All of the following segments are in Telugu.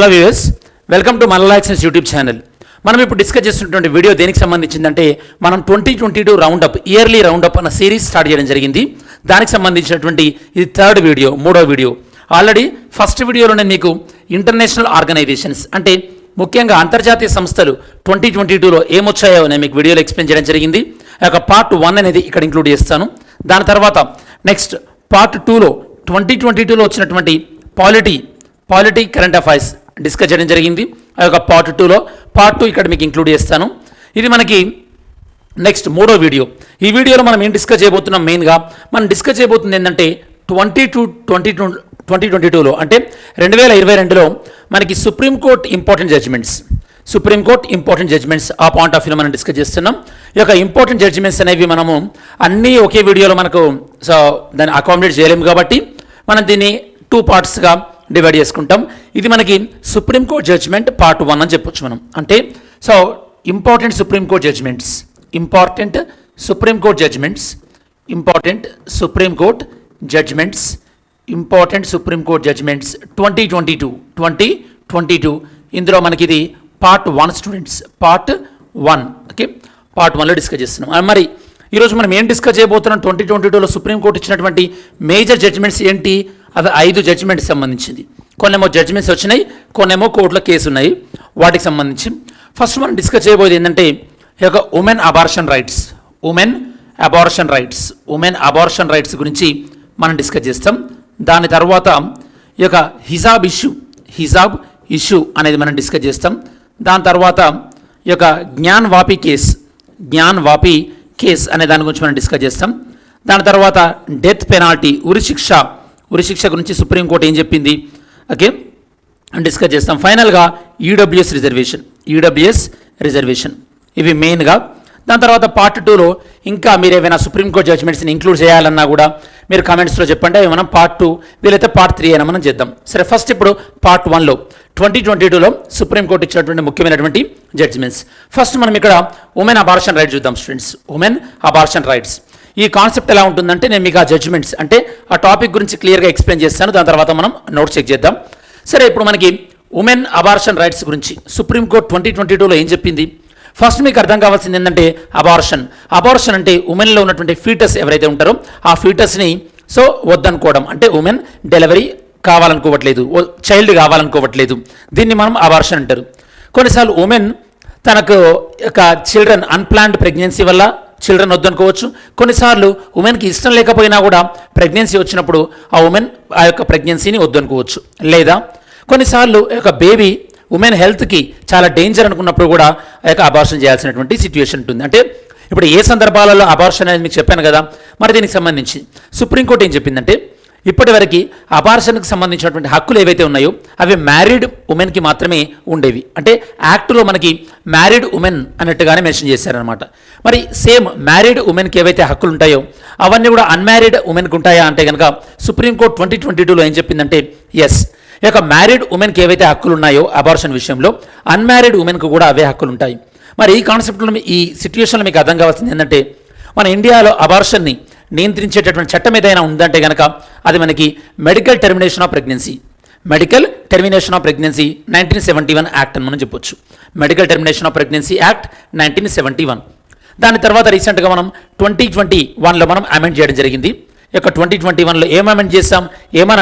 హలో వ్యూయర్స్, వెల్కమ్ టు మన లైక్స్ యూట్యూబ్ ఛానల్. మనం ఇప్పుడు డిస్కస్ చేస్తున్నటువంటి వీడియో దేనికి సంబంధించిందంటే మనం 2022 రౌండప్ ఇయర్లీ రౌండప్ అన్న సిరీస్ స్టార్ట్ చేయడం జరిగింది. దానికి సంబంధించినటువంటి ఇది థర్డ్ వీడియో, మూడో వీడియో. ఆల్రెడీ ఫస్ట్ వీడియోలో నేను మీకు ఇంటర్నేషనల్ ఆర్గనైజేషన్స్ అంటే ముఖ్యంగా అంతర్జాతీయ సంస్థలు 2022లో ఏమొచ్చాయో నేను మీకు వీడియోలో ఎక్స్ప్లెయిన్ చేయడం జరిగింది. ఆ యొక్క పార్ట్ 1 అనేది ఇక్కడ ఇంక్లూడ్ చేస్తాను. దాని తర్వాత నెక్స్ట్ పార్ట్ 2లో 2022లో వచ్చినటువంటి పాలిటీ కరెంట్ అఫైర్స్ డిస్కస్ చేయడం జరిగింది. ఆ యొక్క పార్ట్ 2లో పార్ట్ 2 ఇక్కడ మీకు ఇంక్లూడ్ చేస్తాను. ఇది మనకి నెక్స్ట్ మూడో వీడియో. ఈ వీడియోలో మనం ఏం డిస్కస్ చేయబోతున్నాం, మెయిన్గా మనం డిస్కస్ చేయబోతుంది ఏంటంటే 2022లో అంటే 2022లో మనకి సుప్రీంకోర్టు ఇంపార్టెంట్ జడ్జిమెంట్స్ ఆ పాయింట్ ఆఫ్ వ్యూలో మనం డిస్కస్ చేస్తున్నాం. ఈ యొక్క ఇంపార్టెంట్ జడ్జిమెంట్స్ అనేవి మనము అన్నీ ఒకే వీడియోలో మనకు దాన్ని అకామిడేట్ చేయలేము కాబట్టి మనం దీన్ని 2 పార్ట్స్గా డివైడ్ చేసుకుంటాం. ఇది మనకి సుప్రీంకోర్టు జడ్జిమెంట్ పార్ట్ 1 అని చెప్పొచ్చు మనం. అంటే ఇంపార్టెంట్ సుప్రీంకోర్టు జడ్జిమెంట్స్ 2022 ఇందులో మనకి ఇది part 1 students, part 1. Okay, part 1లో డిస్కస్ చేస్తున్నాం. మరి ఈరోజు మనం ఏం డిస్కస్ చేయబోతున్నాం, 2022లో సుప్రీంకోర్టు ఇచ్చినటువంటి మేజర్ జడ్జిమెంట్స్ ఏంటి, అవి 5 జడ్జిమెంట్స్ సంబంధించింది. కొన్నేమో జడ్జిమెంట్స్ వచ్చినాయి, కొన్నేమో కోర్టులో కేసు ఉన్నాయి, వాటికి సంబంధించి ఫస్ట్ మనం డిస్కస్ చేయబోయేది ఏంటంటే ఈ యొక్క ఉమెన్ అబార్షన్ రైట్స్ గురించి మనం డిస్కస్ చేస్తాం. దాని తర్వాత ఈ యొక్క హిజాబ్ ఇష్యూ అనేది మనం డిస్కస్ చేస్తాం. దాని తర్వాత ఈ యొక్క జ్ఞాన్ వాపి కేస్ అనే దాని గురించి మనం డిస్కస్ చేస్తాం. దాని తర్వాత డెత్ పెనాల్టీ, ఉరిశిక్ష గురించి సుప్రీంకోర్టు ఏం చెప్పింది, ఓకే, డిస్కస్ చేస్తాం. ఫైనల్గా ఈడబ్ల్యూఎస్ రిజర్వేషన్ ఇవి మెయిన్గా. దాని తర్వాత పార్ట్ 2లో ఇంకా మీరు ఏమైనా సుప్రీంకోర్టు జడ్జిమెంట్స్ని ఇంక్లూడ్ చేయాలన్నా కూడా మీరు కామెంట్స్లో చెప్పండి. అవి మనం పార్ట్ 2 వీలైతే పార్ట్ 3 అయినా మనం చేద్దాం. సరే, ఫస్ట్ ఇప్పుడు పార్ట్ 1లో 2022లో సుప్రీంకోర్టు ఇచ్చినటువంటి ముఖ్యమైనటువంటి జడ్జిమెంట్స్. ఫస్ట్ మనం ఇక్కడ ఉమెన్ అబార్షన్ రైట్స్ చూద్దాం స్టూడెంట్స్. ఉమెన్ అబార్షన్ రైట్స్ ఈ కాన్సెప్ట్ ఎలా ఉంటుందంటే నేను మీకు ఆ జడ్జిమెంట్స్ అంటే ఆ టాపిక్ గురించి క్లియర్గా ఎక్స్ప్లెయిన్ చేస్తాను. దాని తర్వాత మనం నోట్స్ చెక్ చేద్దాం. సరే, ఇప్పుడు మనకి ఉమెన్ అబార్షన్ రైట్స్ గురించి సుప్రీంకోర్టు 2022లో ఏం చెప్పింది. ఫస్ట్ మీకు అర్థం కావాల్సింది ఏంటంటే అబార్షన్ అంటే ఉమెన్లో ఉన్నటువంటి ఫీటస్ ఎవరైతే ఉంటారో ఆ ఫీటస్ని వద్దనుకోవడం, అంటే ఉమెన్ డెలివరీ కావాలనుకోవట్లేదు, చైల్డ్ కావాలనుకోవట్లేదు, దీన్ని మనం అబార్షన్ అంటారు. కొన్నిసార్లు ఉమెన్ తనకు యొక్క చిల్డ్రన్ అన్ప్లాన్డ్ ప్రెగ్నెన్సీ వల్ల చిల్డ్రన్ వద్దనుకోవచ్చు. కొన్నిసార్లు ఉమెన్కి ఇష్టం లేకపోయినా కూడా ప్రెగ్నెన్సీ వచ్చినప్పుడు ఆ ఉమెన్ ఆ యొక్క ప్రెగ్నెన్సీని వద్దనుకోవచ్చు. లేదా కొన్నిసార్లు ఆ యొక్క బేబీ ఉమెన్ హెల్త్కి చాలా డేంజర్ అనుకున్నప్పుడు కూడా ఆ యొక్క అబార్షన్ చేయాల్సినటువంటి సిచ్యువేషన్ ఉంటుంది. అంటే ఇప్పుడు ఏ సందర్భాలలో అబార్షన్ అనేది మీకు చెప్పాను కదా. మరి దీనికి సంబంధించి సుప్రీంకోర్టు ఏం చెప్పిందంటే ఇప్పటివరకు అబార్షన్కి సంబంధించినటువంటి హక్కులు ఏవైతే ఉన్నాయో అవి మ్యారీడ్ ఉమెన్కి మాత్రమే ఉండేవి. అంటే యాక్ట్లో మనకి మ్యారీడ్ ఉమెన్ అన్నట్టుగానే మెన్షన్ చేశారనమాట. మరి సేమ్ మ్యారీడ్ ఉమెన్కి ఏవైతే హక్కులు ఉంటాయో అవన్నీ కూడా అన్మ్యారీడ్ ఉమెన్కి ఉంటాయా అంటే కనుక సుప్రీంకోర్టు 2022లో ఏం చెప్పిందంటే ఎస్, ఈ యొక్క మ్యారీడ్ ఉమెన్కి ఏవైతే హక్కులు ఉన్నాయో అబార్షన్ విషయంలో అన్మ్యారీడ్ ఉమెన్కి కూడా అవే హక్కులు ఉంటాయి. మరి ఈ కాన్సెప్ట్లో ఈ సిచ్యువేషన్లో మీకు అర్థం కావాల్సింది ఏంటంటే మన ఇండియాలో అబార్షన్ని నియంత్రించేటటువంటి చట్టం ఏదైనా ఉందంటే కనుక అది మనకి medical termination of pregnancy 1971 act అని మనం చెప్పొచ్చు. Medical termination of pregnancy act 1971. దాని తర్వాత రీసెంట్గా మనం 2021లో మనం అమెండ్ చేయడం జరిగింది. ఈ యొక్క 2021లో ఏమని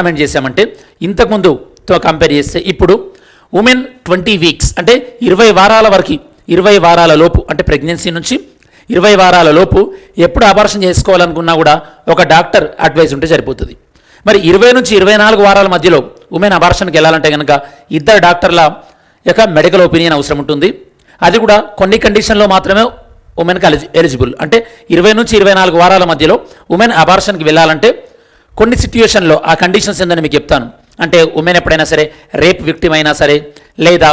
అమెండ్ చేశామంటే ఇంతకుముందుతో కంపేర్ చేస్తే ఇప్పుడు ఉమెన్ 20 వీక్స్ అంటే 20 వారాల లోపు అంటే ప్రెగ్నెన్సీ నుంచి 20 వారాల లోపు ఎప్పుడు అబార్షన్ చేసుకోవాలనుకున్నా కూడా ఒక డాక్టర్ అడ్వైస్ ఉంటే సరిపోతుంది. మరి 20 నుంచి 24 వారాల మధ్యలో ఉమెన్ అబార్షన్కి వెళ్ళాలంటే కనుక 2 డాక్టర్ల యొక్క మెడికల్ ఒపీనియన్ అవసరం ఉంటుంది. అది కూడా కొన్ని కండిషన్లో మాత్రమే ఉమెన్కి ఎలిజిబుల్. అంటే 20 నుంచి 24 వారాల మధ్యలో ఉమెన్ అబార్షన్కి వెళ్ళాలంటే కొన్ని సిట్యుయేషన్లో ఆ కండిషన్స్ ఏందని మీకు చెప్తాను. అంటే ఉమెన్ ఎప్పుడైనా సరే రేప్ విక్టిమ్ అయినా సరే, లేదా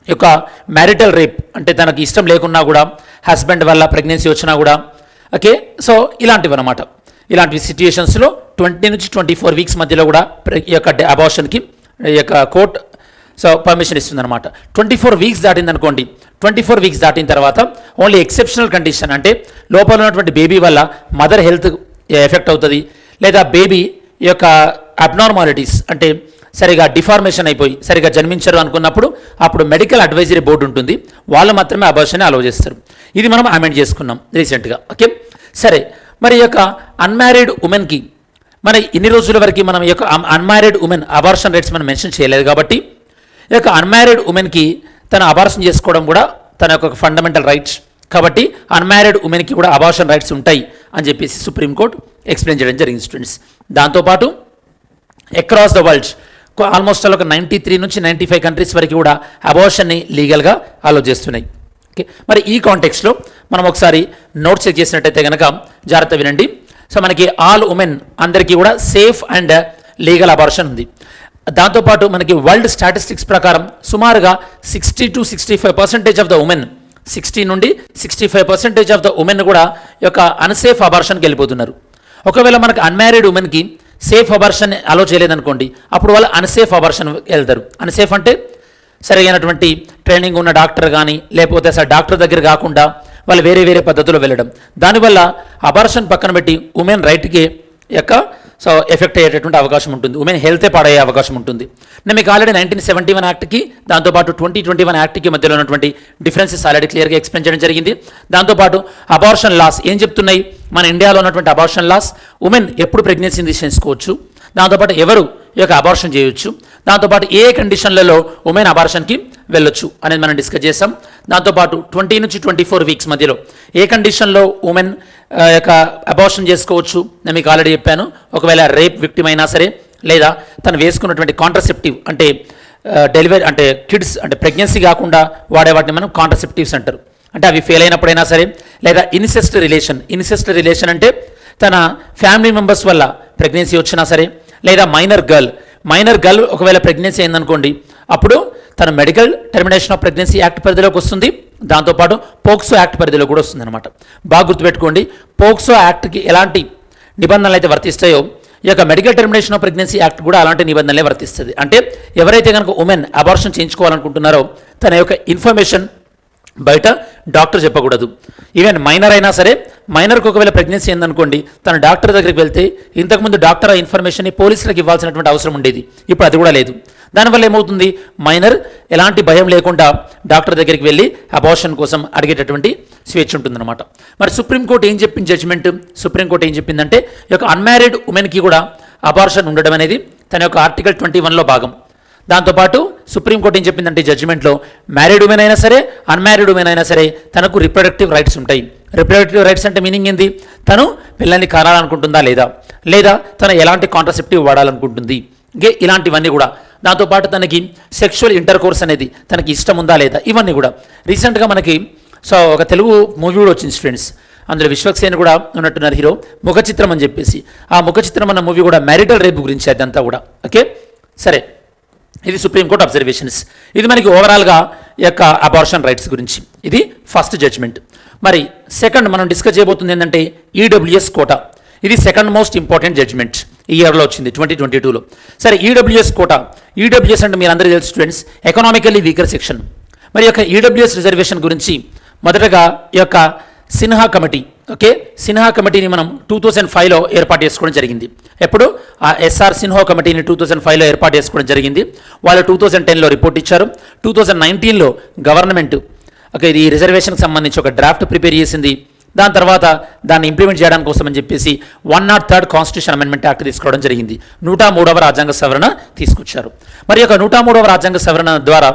యొక్క మ్యారిటల్ రేప్ అంటే తనకు ఇష్టం లేకున్నా కూడా హస్బెండ్ వల్ల ప్రెగ్నెన్సీ వచ్చినా కూడా, ఓకే, సో ఇలాంటివి అనమాట. ఇలాంటి సిచ్యుయేషన్స్లో 20 నుంచి 24 వీక్స్ మధ్యలో కూడా ఈ యొక్క అబార్షన్కి ఈ యొక్క కోర్ట్ పర్మిషన్ ఇస్తుందన్నమాట. 24 వీక్స్ దాటిందనుకోండి, 24 వీక్స్ దాటిన తర్వాత ఓన్లీ ఎక్సెప్షనల్ కండిషన్ అంటే లోపల ఉన్నటువంటి బేబీ వల్ల మదర్ హెల్త్ ఎఫెక్ట్ అవుతుంది, లేదా బేబీ ఈ యొక్క అబ్నార్మాలిటీస్ అంటే సరిగా డిఫార్మేషన్ అయిపోయి సరిగా జన్మించరు అనుకున్నప్పుడు అప్పుడు మెడికల్ అడ్వైజరీ బోర్డు ఉంటుంది, వాళ్ళు మాత్రమే అబార్షన్ అలౌ చేస్తారు. ఇది మనం అమెండ్ చేసుకున్నాం రీసెంట్గా. ఓకే, సరే. మరి ఈ యొక్క అన్మ్యారీడ్ ఉమెన్కి మరి ఇన్ని రోజుల వరకు మనం ఈ యొక్క అన్మ్యారీడ్ ఉమెన్ అబార్షన్ రైట్స్ మనం మెన్షన్ చేయలేదు కాబట్టి ఈ యొక్క అన్మ్యారీడ్ ఉమెన్కి తన అబార్షన్ చేసుకోవడం కూడా తన యొక్క ఫండమెంటల్ రైట్స్ కాబట్టి అన్మ్యారీడ్ ఉమెన్కి కూడా అబార్షన్ రైట్స్ ఉంటాయి అని చెప్పేసి సుప్రీంకోర్టు ఎక్స్ప్లెయిన్ చేయడం జరిగింది స్టూడెంట్స్. దాంతోపాటు అక్రాస్ ద వరల్డ్ ఆల్మోస్ట్ ఒక 93 నుంచి 95 కంట్రీస్ వరకు కూడా అబార్షన్ని లీగల్గా అలో చేస్తున్నాయి. ఓకే, మరి ఈ కాంటెక్స్లో మనం ఒకసారి నోట్ చెక్ చేసినట్టయితే కనుక జాగ్రత్త వినండి. సో మనకి ఆల్ ఉమెన్ అందరికీ కూడా సేఫ్ అండ్ లీగల్ అబార్షన్ ఉంది. దాంతోపాటు మనకి వరల్డ్ స్టాటిస్టిక్స్ ప్రకారం సుమారుగా 60 to 65% ఆఫ్ ద ఉమెన్ 60 నుండి 65% ఆఫ్ ద ఉమెన్ కూడా ఈ యొక్క అన్సేఫ్ అబార్షన్కి వెళ్ళిపోతున్నారు. ఒకవేళ మనకు అన్మ్యారీడ్ ఉమెన్కి సేఫ్ అబార్షన్ అలో చేయలేదనుకోండి, అప్పుడు వాళ్ళు అన్సేఫ్ అబార్షన్ వెళ్తారు. అన్సేఫ్ అంటే సరైనటువంటి ట్రైనింగ్ ఉన్న డాక్టర్ కానీ లేకపోతే అసలు డాక్టర్ దగ్గర కాకుండా వాళ్ళు వేరే వేరే పద్ధతిలో వెళ్ళడం, దానివల్ల అబార్షన్ పక్కన పెట్టి ఉమెన్ రైట్కి యొక్క సో ఎఫెక్ట్ అయ్యేటటువంటి అవకాశం ఉంటుంది, ఉమెన్ హెల్తే పాడయ్యే అవకాశం ఉంటుంది. నేను మీకు ఆల్రెడీ 1971 యాక్ట్కి దాంతోపాటు 2021 యాక్ట్కి మధ్యలో ఉన్నటువంటి డిఫరెన్సెస్ ఆల్రెడీ క్లియర్గా ఎక్స్ప్లెయిన్ చేయడం జరిగింది. దాంతోపాటు అబార్షన్ లాస్ ఏం చెప్తున్నాయి, మన ఇండియాలో ఉన్నటువంటి అబార్షన్ లాస్ ఉమెన్ ఎప్పుడు ప్రెగ్నెన్సీని తీసుకోవచ్చు, దాంతోపాటు ఎవరు ఈ యొక్క అబార్షన్ చేయొచ్చు, దాంతోపాటు ఏ కండిషన్లలో ఉమెన్ అబార్షన్కి వెళ్ళొచ్చు అనేది మనం డిస్కస్ చేసాం. దాంతోపాటు 20 నుంచి 24 వీక్స్ మధ్యలో ఏ కండిషన్లో ఉమెన్ యొక్క అబార్షన్ చేసుకోవచ్చు నేను మీకు ఆల్రెడీ చెప్పాను. ఒకవేళ రేప్ విక్టిమ్ అయినా సరే, లేదా తను వేసుకున్నటువంటి కాంట్రసెప్టివ్ అంటే డెలివరీ అంటే కిడ్స్ అంటే ప్రెగ్నెన్సీ కాకుండా వాడే వాటిని మనం కాంట్రసెప్టివ్స్ అంటారు. అంటే అవి ఫెయిల్ అయినప్పుడైనా సరే, లేదా ఇన్సెస్ట్ రిలేషన్ అంటే తన ఫ్యామిలీ మెంబర్స్ వల్ల ప్రెగ్నెన్సీ వచ్చినా సరే, లేదా మైనర్ గర్ల్ ఒకవేళ ప్రెగ్నెన్సీ అయిందనుకోండి, అప్పుడు తన medical termination of pregnancy act పరిధిలోకి వస్తుంది. దాంతోపాటు పోక్సో యాక్ట్ పరిధిలో కూడా వస్తుంది అనమాట. బాగా గుర్తుపెట్టుకోండి, పోక్సో యాక్ట్కి ఎలాంటి నిబంధనలు అయితే వర్తిస్తాయో ఈ యొక్క medical termination of pregnancy act కూడా అలాంటి నిబంధనలే వర్తిస్తుంది. అంటే ఎవరైతే కనుక ఉమెన్ అబార్షన్ చేయించుకోవాలనుకుంటున్నారో తన యొక్క ఇన్ఫర్మేషన్ బయట డాక్టర్ చెప్పకూడదు. ఈవెన్ మైనర్ అయినా సరే, మైనర్కి ఒకవేళ ప్రెగ్నెన్సీ ఏందనుకోండి, తన డాక్టర్ దగ్గరికి వెళ్తే ఇంతకుముందు డాక్టర్ ఆ ఇన్ఫర్మేషన్ని పోలీసులకు ఇవ్వాల్సినటువంటి అవసరం ఉండేది, ఇప్పుడు అది కూడా లేదు. దానివల్ల ఏమవుతుంది, మైనర్ ఎలాంటి భయం లేకుండా డాక్టర్ దగ్గరికి వెళ్ళి అబార్షన్ కోసం అడిగేటటువంటి స్వేచ్ఛ ఉంటుందన్నమాట. మరి సుప్రీంకోర్టు ఏం చెప్పింది జడ్జిమెంట్, సుప్రీంకోర్టు ఏం చెప్పిందంటే ఈ యొక్క అన్మ్యారీడ్ ఉమెన్కి కూడా అబార్షన్ ఉండడం అనేది తన యొక్క ఆర్టికల్ 21లో భాగం. దాంతోపాటు సుప్రీంకోర్టు ఏం చెప్పిందంటే జడ్జిమెంట్లో మ్యారీడ్ ఉమెన్ అయినా సరే, అన్మ్యారీడ్ ఉమెన్ అయినా సరే తనకు రిప్రొడక్టివ్ రైట్స్ ఉంటాయి. రిప్రొడక్టివ్ రైట్స్ అంటే మీనింగ్ ఏంది, తను పిల్లల్ని కనాలనుకుంటుందా లేదా తను ఎలాంటి కాంట్రసెప్టివ్ వాడాలనుకుంటుంది, ఇలాంటివన్నీ కూడా. దాంతోపాటు తనకి సెక్షువల్ ఇంటర్కోర్స్ అనేది తనకి ఇష్టం ఉందా లేదా, ఇవన్నీ కూడా. రీసెంట్గా మనకి ఒక తెలుగు మూవీ కూడా వచ్చింది స్టూడెంట్స్, అందులో విశ్వక్సేన్ కూడా ఉన్నట్టున్నారు హీరో, ముఖ చిత్రం అని చెప్పేసి. ఆ ముఖ చిత్రం అన్న మూవీ కూడా మ్యారిటల్ రేప్ గురించి అదంతా కూడా. ఓకే, సరే, ఇది సుప్రీంకోర్టు అబ్జర్వేషన్స్. ఇది మనకి ఓవరాల్గా ఈ యొక్క అబార్షన్ రైట్స్ గురించి. ఇది ఫస్ట్ జడ్జ్మెంట్. మరి సెకండ్ మనం డిస్కస్ చేయబోతుంది ఏంటంటే ఈడబ్ల్యూఎస్ కోటా. ఇది సెకండ్ మోస్ట్ ఇంపార్టెంట్ జడ్జ్మెంట్ ఈ ఇయర్లో వచ్చింది 2022లో. సరే, ఈడబ్ల్యూఎస్ కోటా. ఈడబ్ల్యూఎస్ అంటే మీరు అందరూ తెలుసు స్టూడెంట్స్, ఎకనామికల్లీ వీకర్ సెక్షన్. మరి యొక్క ఈడబ్ల్యూఎస్ రిజర్వేషన్ గురించి మొదటగా ఈ యొక్క సిన్హా కమిటీ, ఓకే, సిన్హా కమిటీని మనం 2005లో ఏర్పాటు చేసుకోవడం జరిగింది. ఎప్పుడు ఆ ఎస్ఆర్ సిన్హా కమిటీని 2005లో ఏర్పాటు చేసుకోవడం జరిగింది. వాళ్ళు 2010లో రిపోర్ట్ ఇచ్చారు. 2019లో గవర్నమెంట్ ఓకే ఈ రిజర్వేషన్కి సంబంధించి ఒక డ్రాఫ్ట్ ప్రిపేర్ చేసింది. దాని తర్వాత దాన్ని ఇంప్లిమెంట్ చేయడానికి కోసం అని చెప్పేసి 103rd కాన్స్టిట్యూషన్ అమెండ్మెంట్ యాక్ట్ తీసుకోవడం జరిగింది. 103వ రాజ్యాంగ సవరణ తీసుకొచ్చారు. మరి యొక్క 103వ రాజ్యాంగ సవరణ ద్వారా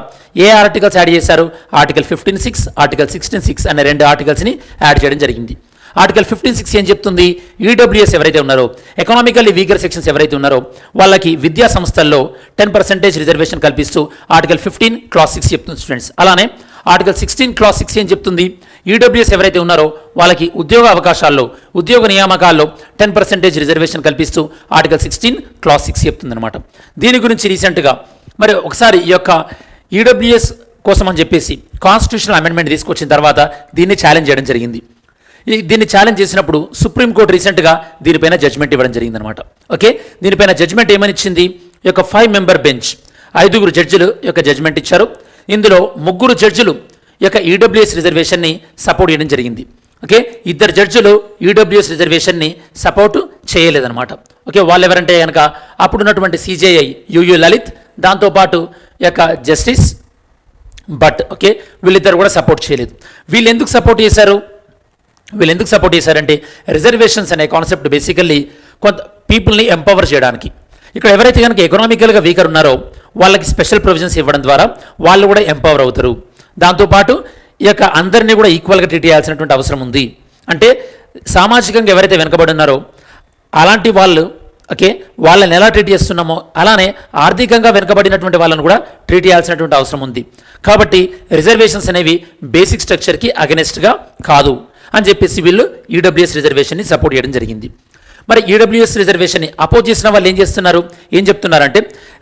ఏ ఆర్టికల్స్ యాడ్ చేశారు, ఆర్టికల్ 15(6), ఆర్టికల్ 16(6) అనే 2 ఆర్టికల్స్ని యాడ్ చేయడం జరిగింది. ఆర్టికల్ 15(6) ఏం చెప్తుంది, ఈడబ్ల్యూఎస్ ఎవరైతే ఉన్నారో, ఎకనామికల్లీ వీకర్ సెక్షన్స్ ఎవరైతే ఉన్నారో వాళ్ళకి విద్యా సంస్థల్లో 10% రిజర్వేషన్ కల్పిస్తూ ఆర్టికల్ 15 క్లాస్ 6 చెప్తుంది స్టూడెంట్స్. అలానే ఆర్టికల్ 16 క్లాస్ 6 ఏం చెప్తుంది, ఈడబ్ల్యూఎస్ ఎవరైతే ఉన్నారో వాళ్ళకి ఉద్యోగ అవకాశాల్లో, ఉద్యోగ నియామకాల్లో 10% రిజర్వేషన్ కల్పిస్తూ ఆర్టికల్ 16 క్లాస్ 6 చెప్తుంది అనమాట. దీని గురించి రీసెంట్గా మరి ఒకసారి ఈ యొక్క ఈడబ్ల్యూఎస్ కోసం అని చెప్పేసి కాన్స్టిట్యూషనల్ అమెండ్మెంట్ తీసుకొచ్చిన తర్వాత దీన్ని ఛాలెంజ్ చేయడం జరిగింది. దీన్ని ఛాలెంజ్ చేసినప్పుడు సుప్రీంకోర్టు రీసెంట్గా దీనిపైన జడ్జ్మెంట్ ఇవ్వడం జరిగిందనమాట. ఓకే, దీనిపైన జడ్జ్మెంట్ ఏమని ఇచ్చింది, ఈ యొక్క 5 మెంబర్ బెంచ్ 5 జడ్జిలు యొక్క జడ్జ్మెంట్ ఇచ్చారు. ఇందులో 3 జడ్జిలు ఈ యొక్క ఈడబ్ల్యూఎస్ రిజర్వేషన్ని సపోర్ట్ చేయడం జరిగింది. ఓకే, ఇద్దరు జడ్జిలు ఈడబ్ల్యూఎస్ రిజర్వేషన్ని సపోర్టు చేయలేదన్నమాట. ఓకే, వాళ్ళు ఎవరంటే కనుక అప్పుడున్నటువంటి సిజేఐ యుయు లలిత్, దాంతోపాటు యొక్క జస్టిస్ బట్. ఓకే, వీళ్ళిద్దరు కూడా సపోర్ట్ చేయలేదు. వీళ్ళు ఎందుకు సపోర్ట్ చేశారంటే రిజర్వేషన్స్ అనే కాన్సెప్ట్ బేసికల్లీ కొంత పీపుల్ని ఎంపవర్ చేయడానికి. ఇక్కడ ఎవరైతే కనుక ఎకనామికల్గా వీకర్ ఉన్నారో వాళ్ళకి స్పెషల్ ప్రొవిజన్స్ ఇవ్వడం ద్వారా వాళ్ళు కూడా ఎంపవర్ అవుతారు. దాంతోపాటు ఈ యొక్క అందరినీ కూడా ఈక్వల్గా ట్రీట్ చేయాల్సినటువంటి అవసరం ఉంది. అంటే సామాజికంగా ఎవరైతే వెనుకబడి ఉన్నారో అలాంటి వాళ్ళు, ఓకే, వాళ్ళని ఎలా ట్రీట్ చేస్తున్నామో అలానే ఆర్థికంగా వెనుకబడినటువంటి వాళ్ళని కూడా ట్రీట్ చేయాల్సినటువంటి అవసరం ఉంది. కాబట్టి రిజర్వేషన్స్ అనేవి బేసిక్ స్ట్రక్చర్కి అగెనెస్ట్గా కాదు అని చెప్పేసి వీళ్ళు ఈడబ్ల్యూఎస్ రిజర్వేషన్ని సపోర్ట్ చేయడం జరిగింది. మరి ఈడబ్ల్యూఎస్ రిజర్వేషన్ని అపోజ్ చేసిన వాళ్ళు ఏం చెప్తున్నారంటే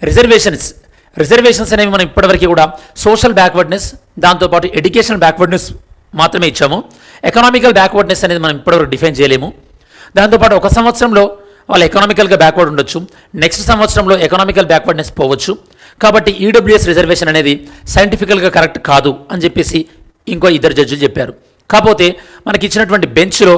రిజర్వేషన్స్ అనేవి మనం ఇప్పటివరకు కూడా సోషల్ బ్యాక్వర్డ్నెస్, దాంతోపాటు ఎడ్యుకేషనల్ బ్యాక్వర్డ్నెస్ మాత్రమే ఇచ్చాము. ఎకనామికల్ బ్యాక్వర్డ్నెస్ అనేది మనం ఇప్పటివరకు డిఫైన్ చేయలేము. దాంతోపాటు ఒక సంవత్సరంలో వాళ్ళు ఎకనామికల్గా బ్యాక్వర్డ్ ఉండొచ్చు, నెక్స్ట్ సంవత్సరంలో ఎకనామికల్ బ్యాక్వర్డ్నెస్ పోవచ్చు. కాబట్టి ఈడబ్ల్యూఎస్ రిజర్వేషన్ అనేది సైంటిఫికల్గా కరెక్ట్ కాదు అని చెప్పేసి ఇంకో ఇద్దరు జడ్జిలు చెప్పారు. కాకపోతే మనకి ఇచ్చినటువంటి బెంచ్లో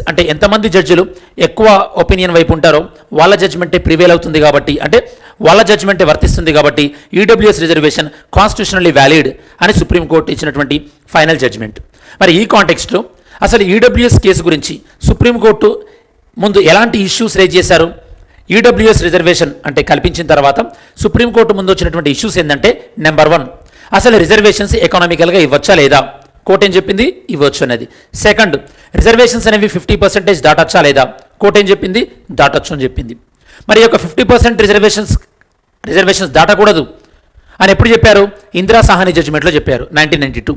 అంటే ఎంతమంది జడ్జిలు ఎక్కువ ఒపీనియన్ వైపు ఉంటారో వాళ్ళ జడ్జిమెంటే ప్రివేల్ అవుతుంది కాబట్టి, అంటే వాళ్ళ జడ్జిమెంటే వర్తిస్తుంది కాబట్టి ఈడబ్ల్యూఎస్ రిజర్వేషన్ కాన్స్టిట్యూషనల్లీ వ్యాలిడ్ అని సుప్రీంకోర్టు ఇచ్చినటువంటి ఫైనల్ జడ్జిమెంట్. మరి ఈ కాంటెక్స్ట్లో అసలు ఈడబ్ల్యూఎస్ కేసు గురించి సుప్రీంకోర్టు ముందు ఎలాంటి ఇష్యూస్ రేజ్ చేశారు? ఈడబ్ల్యూఎస్ రిజర్వేషన్ అంటే కల్పించిన తర్వాత సుప్రీంకోర్టు ముందు వచ్చినటువంటి ఇష్యూస్ ఏంటంటే, నెంబర్ 1, అసలు రిజర్వేషన్స్ ఎకనామికల్గా ఇవ్వచ్చా లేదా? కోర్టు ఏం చెప్పింది? ఇవ్వచ్చు అనేది. సెకండ్, రిజర్వేషన్స్ అనేవి 50% దాటొచ్చా లేదా? కోర్టు ఏం చెప్పింది? దాటొచ్చు అని చెప్పింది. మరి యొక్క 50% రిజర్వేషన్స్ దాటకూడదు అని ఎప్పుడు చెప్పారు? ఇందిరా సాహ్ని జడ్జిమెంట్లో చెప్పారు, 1992.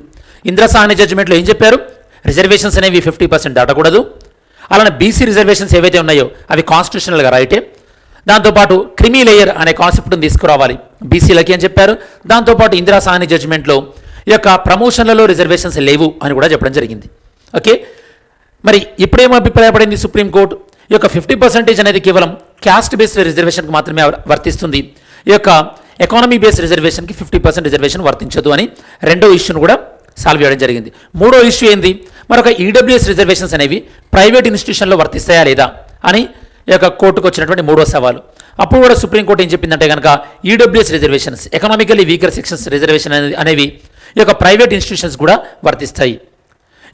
ఇందిరా సాహ్ని జడ్జిమెంట్లో ఏం చెప్పారు? రిజర్వేషన్స్ అనేవి 50% దాటకూడదు. అలానే బీసీ రిజర్వేషన్స్ ఏవైతే ఉన్నాయో అవి కాన్స్టిట్యూషనల్గా రైటే. దాంతోపాటు క్రిమీ లేయర్ అనే కాన్సెప్ట్ని తీసుకురావాలి బీసీలకి అని చెప్పారు. దాంతోపాటు ఇందిరా సాహ్ని జడ్జిమెంట్లో ఈ యొక్క ప్రమోషన్లలో రిజర్వేషన్స్ లేవు అని కూడా చెప్పడం జరిగింది. ఓకే, మరి ఇప్పుడేమో అభిప్రాయపడింది సుప్రీంకోర్టు? ఈ యొక్క 50% అనేది కేవలం క్యాస్ట్ బేస్డ్ రిజర్వేషన్కి మాత్రమే వర్తిస్తుంది, ఈ యొక్క ఎకానమీ బేస్డ్ రిజర్వేషన్కి 50% రిజర్వేషన్ వర్తించదు అని రెండో ఇష్యూను కూడా సాల్వ్ చేయడం జరిగింది. మూడో ఇష్యూ ఏంది? మరొక ఈడబ్ల్యూఎస్ రిజర్వేషన్స్ అనేవి ప్రైవేట్ ఇన్స్టిట్యూషన్లో వర్తిస్తాయా లేదా అని ఈ యొక్క కోర్టుకు వచ్చినటువంటి మూడో సవాలు. అప్పుడు కూడా సుప్రీంకోర్టు ఏం చెప్పిందంటే కనుక EWS reservations, economically weaker sections reservation అనేవి ఈ యొక్క ప్రైవేట్ ఇన్స్టిట్యూషన్స్ కూడా వర్తిస్తాయి.